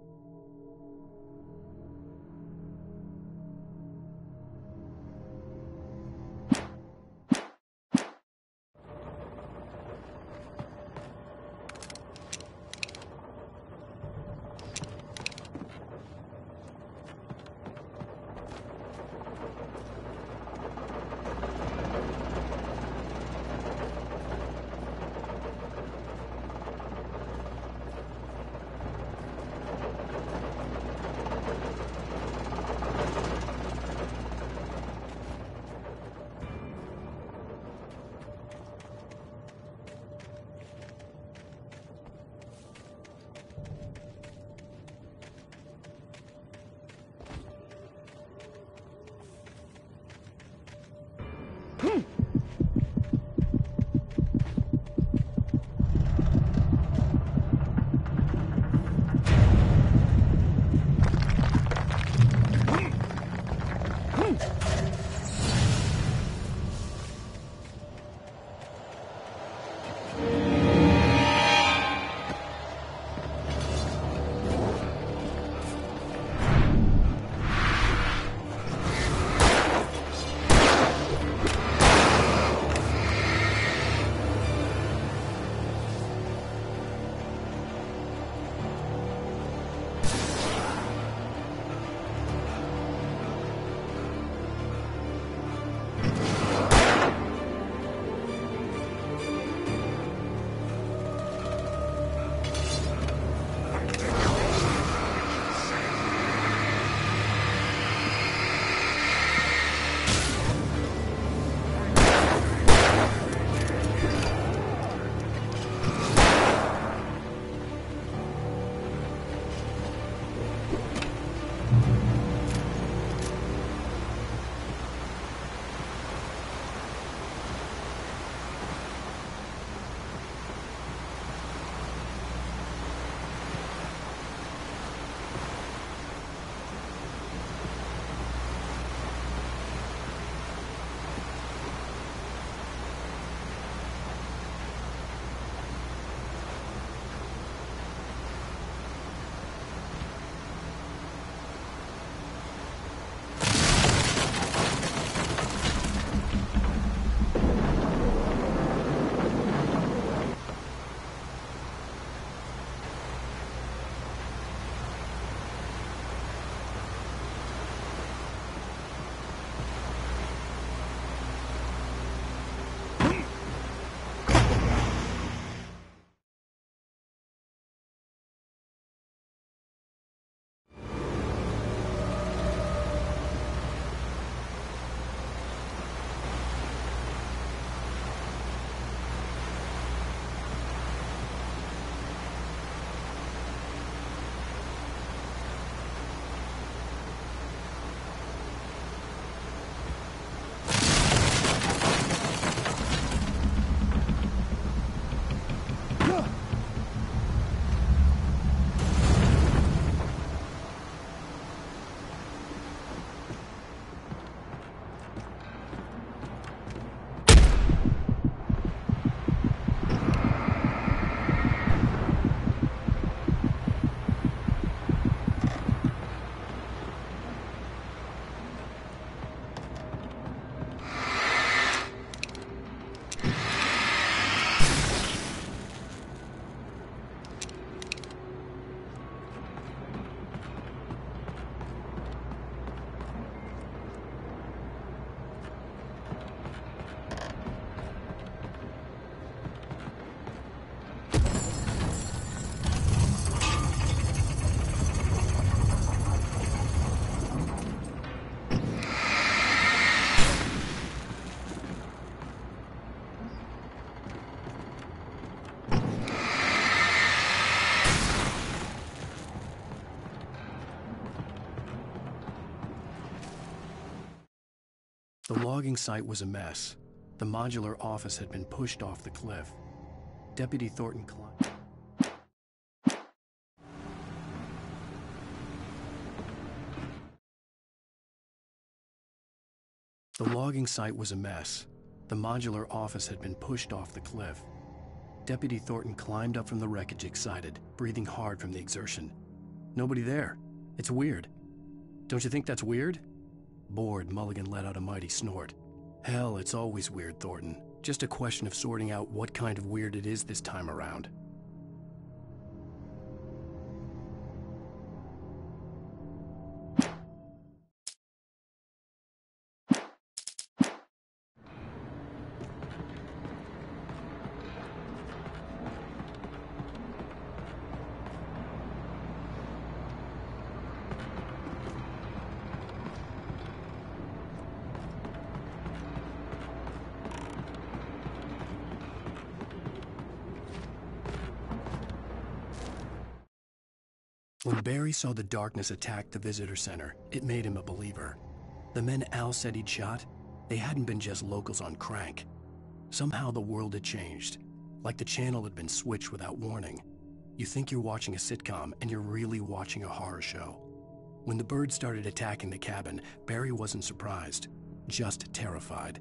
The logging site was a mess. The modular office had been pushed off the cliff. Deputy Thornton climbed. logging site was a mess. The modular office had been pushed off the cliff. Deputy Thornton climbed up from the wreckage excited, breathing hard from the exertion. Nobody there. It's weird. Don't you think that's weird? Bored, Mulligan let out a mighty snort. Hell, it's always weird, Thornton. Just a question of sorting out what kind of weird it is this time around. When Barry saw the darkness attack the visitor center, it made him a believer. The men Al said he'd shot, they hadn't been just locals on crank. Somehow the world had changed, like the channel had been switched without warning. You think you're watching a sitcom, and you're really watching a horror show. When the birds started attacking the cabin, Barry wasn't surprised, just terrified.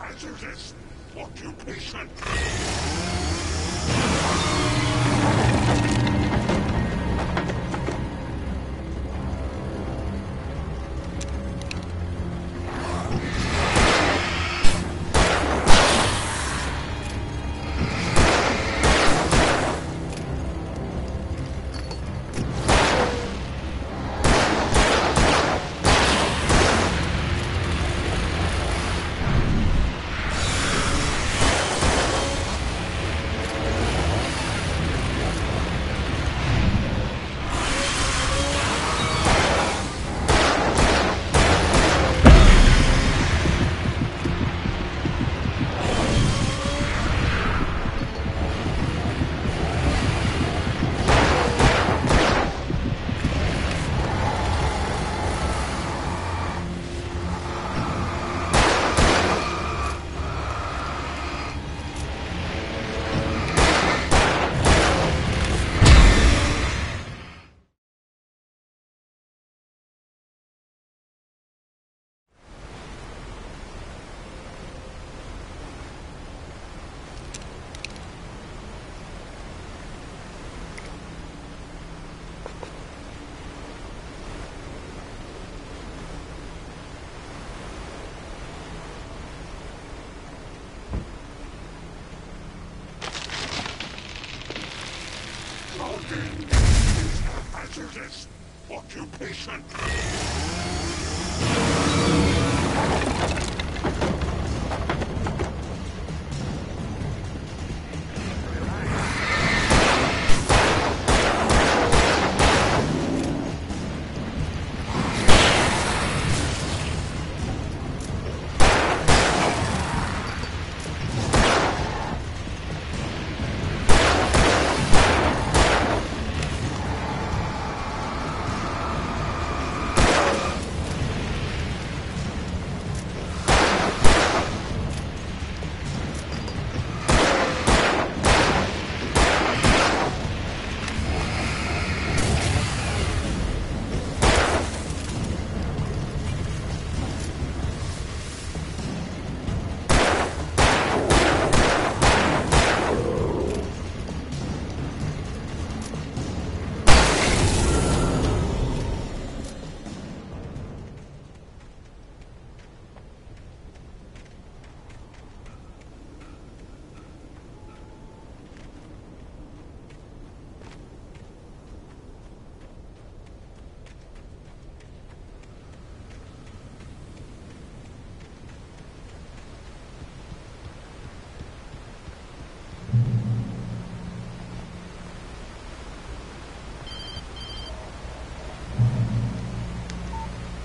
hazardous occupation. Hazardous occupation.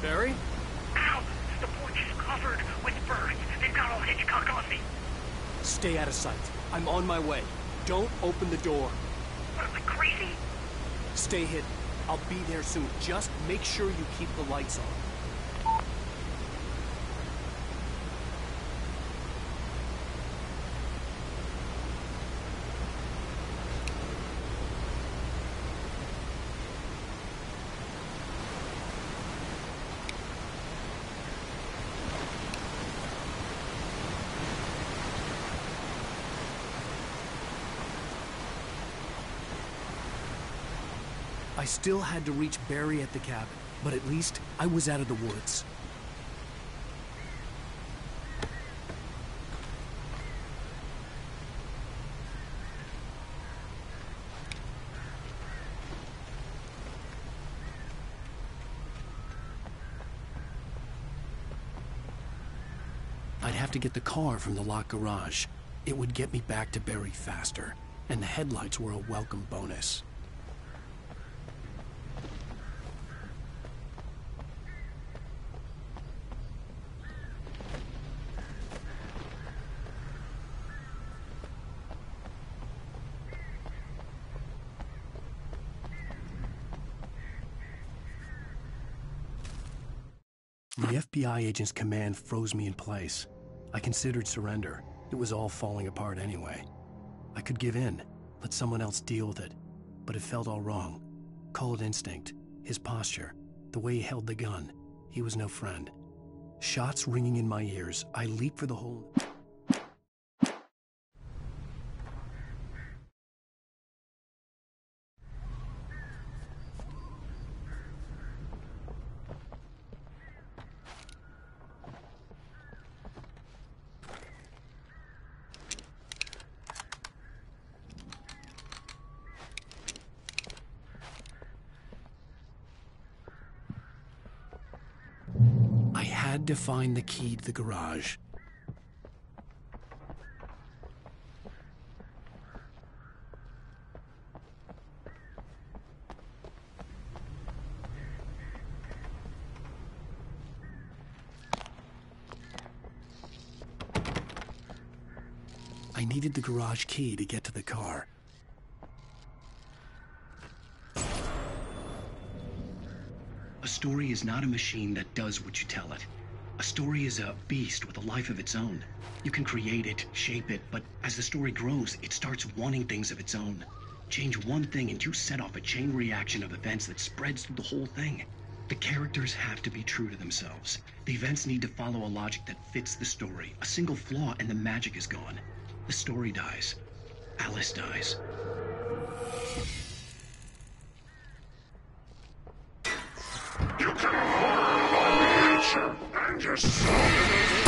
Barry? Ow! The porch is covered with birds. They've got all Hitchcock on me. Stay out of sight. I'm on my way. Don't open the door. What, am I crazy? Stay hidden. I'll be there soon. Just make sure you keep the lights on. I still had to reach Barry at the cabin, but at least I was out of the woods. I'd have to get the car from the locked garage. It would get me back to Barry faster, and the headlights were a welcome bonus. The FBI agent's command froze me in place. I considered surrender. It was all falling apart anyway. I could give in, let someone else deal with it, but it felt all wrong. Call it instinct, his posture, the way he held the gun. He was no friend. Shots ringing in my ears, I leaped for the hole. to find the key to the garage. I needed the garage key to get to the car. A story is not a machine that does what you tell it. A story is a beast with a life of its own. You can create it, shape it, but as the story grows, it starts wanting things of its own. Change one thing and you set off a chain reaction of events that spreads through the whole thing. The characters have to be true to themselves. The events need to follow a logic that fits the story. A single flaw and the magic is gone. The story dies. Alice dies. You can harm all nature and yourself.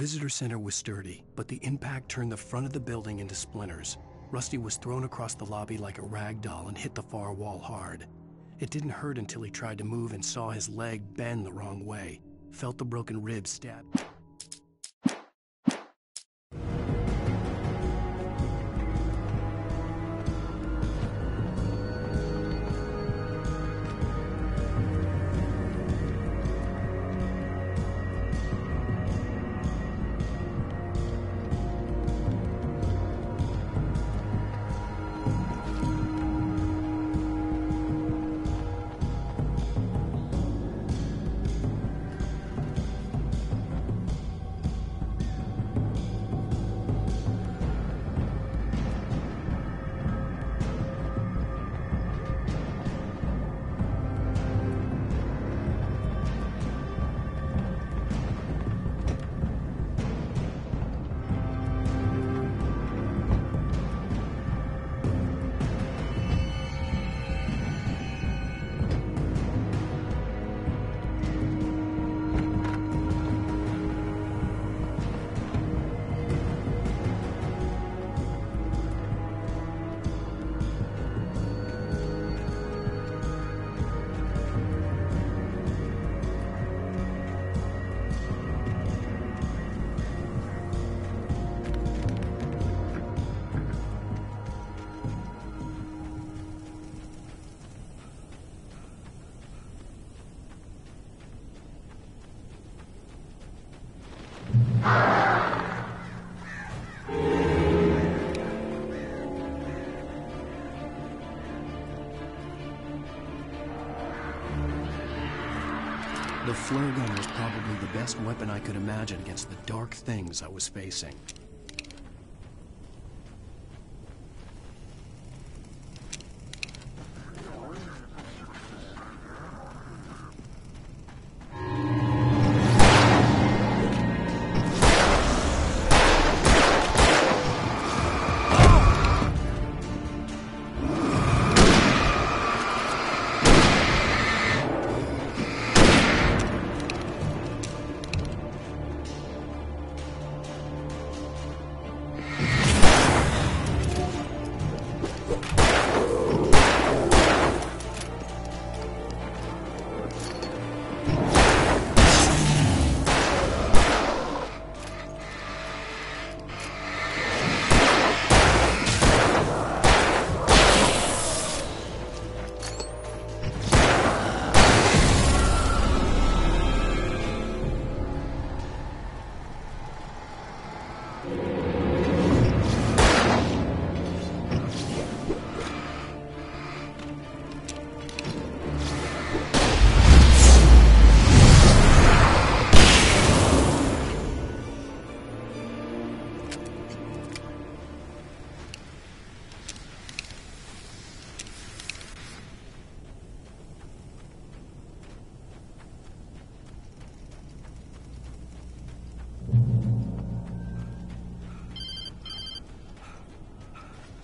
visitor center was sturdy, but the impact turned the front of the building into splinters. Rusty was thrown across the lobby like a rag doll and hit the far wall hard. It didn't hurt until he tried to move and saw his leg bend the wrong way. Felt the broken rib stab. The flare gun was probably the best weapon I could imagine against the dark things I was facing.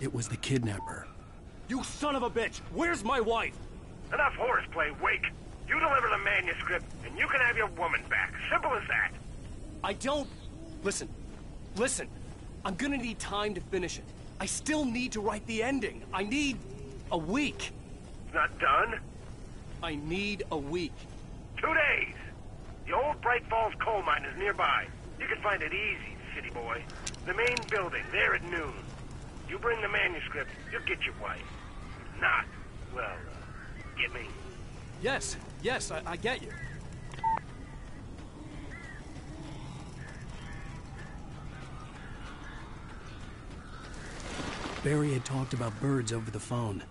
It was the kidnapper. You son of a bitch! Where's my wife? Enough horseplay, Wake. You deliver the manuscript, and you can have your woman back. Simple as that. I don't... Listen. I'm gonna need time to finish it. I still need to write the ending. I need a week. Not done? I need a week. 2 days. The old Bright Falls coal mine is nearby. You can find it easy, city boy. The main building, there at noon. You bring the manuscript, you'll get your wife. If not, well, get me. Yes, I get you. Barry had talked about birds over the phone.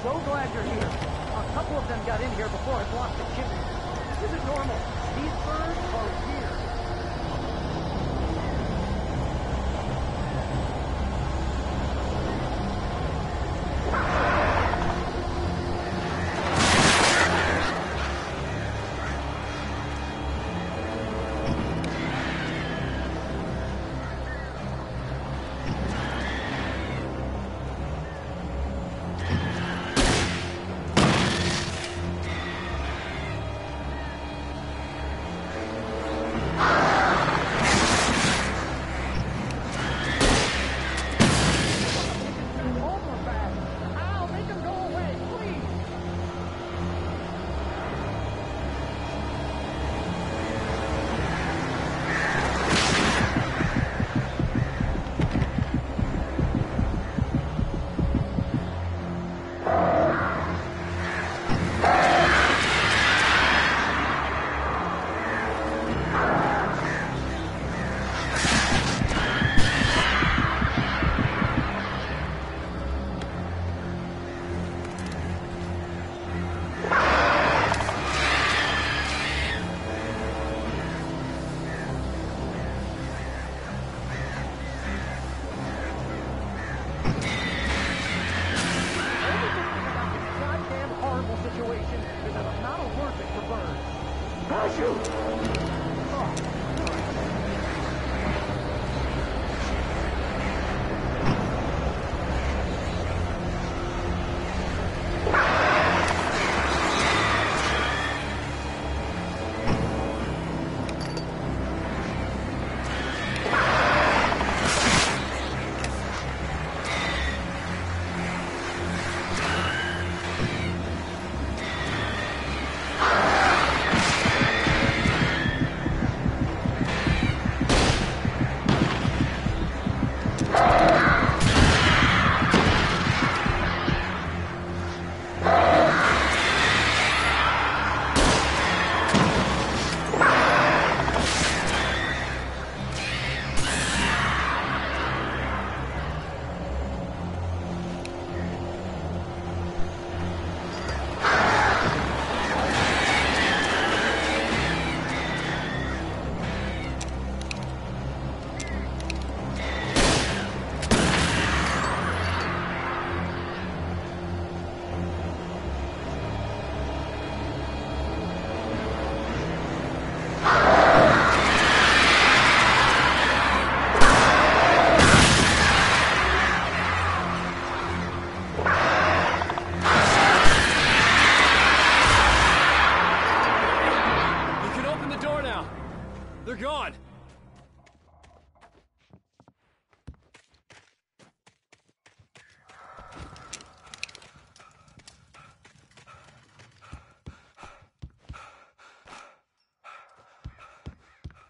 So glad you're here. A couple of them got in here before I blocked the chimney. This isn't normal. These birds are weird.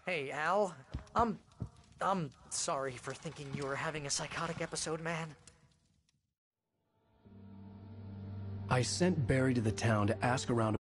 Hey, Al. I'm sorry for thinking you were having a psychotic episode, man. I sent Barry to the town to ask around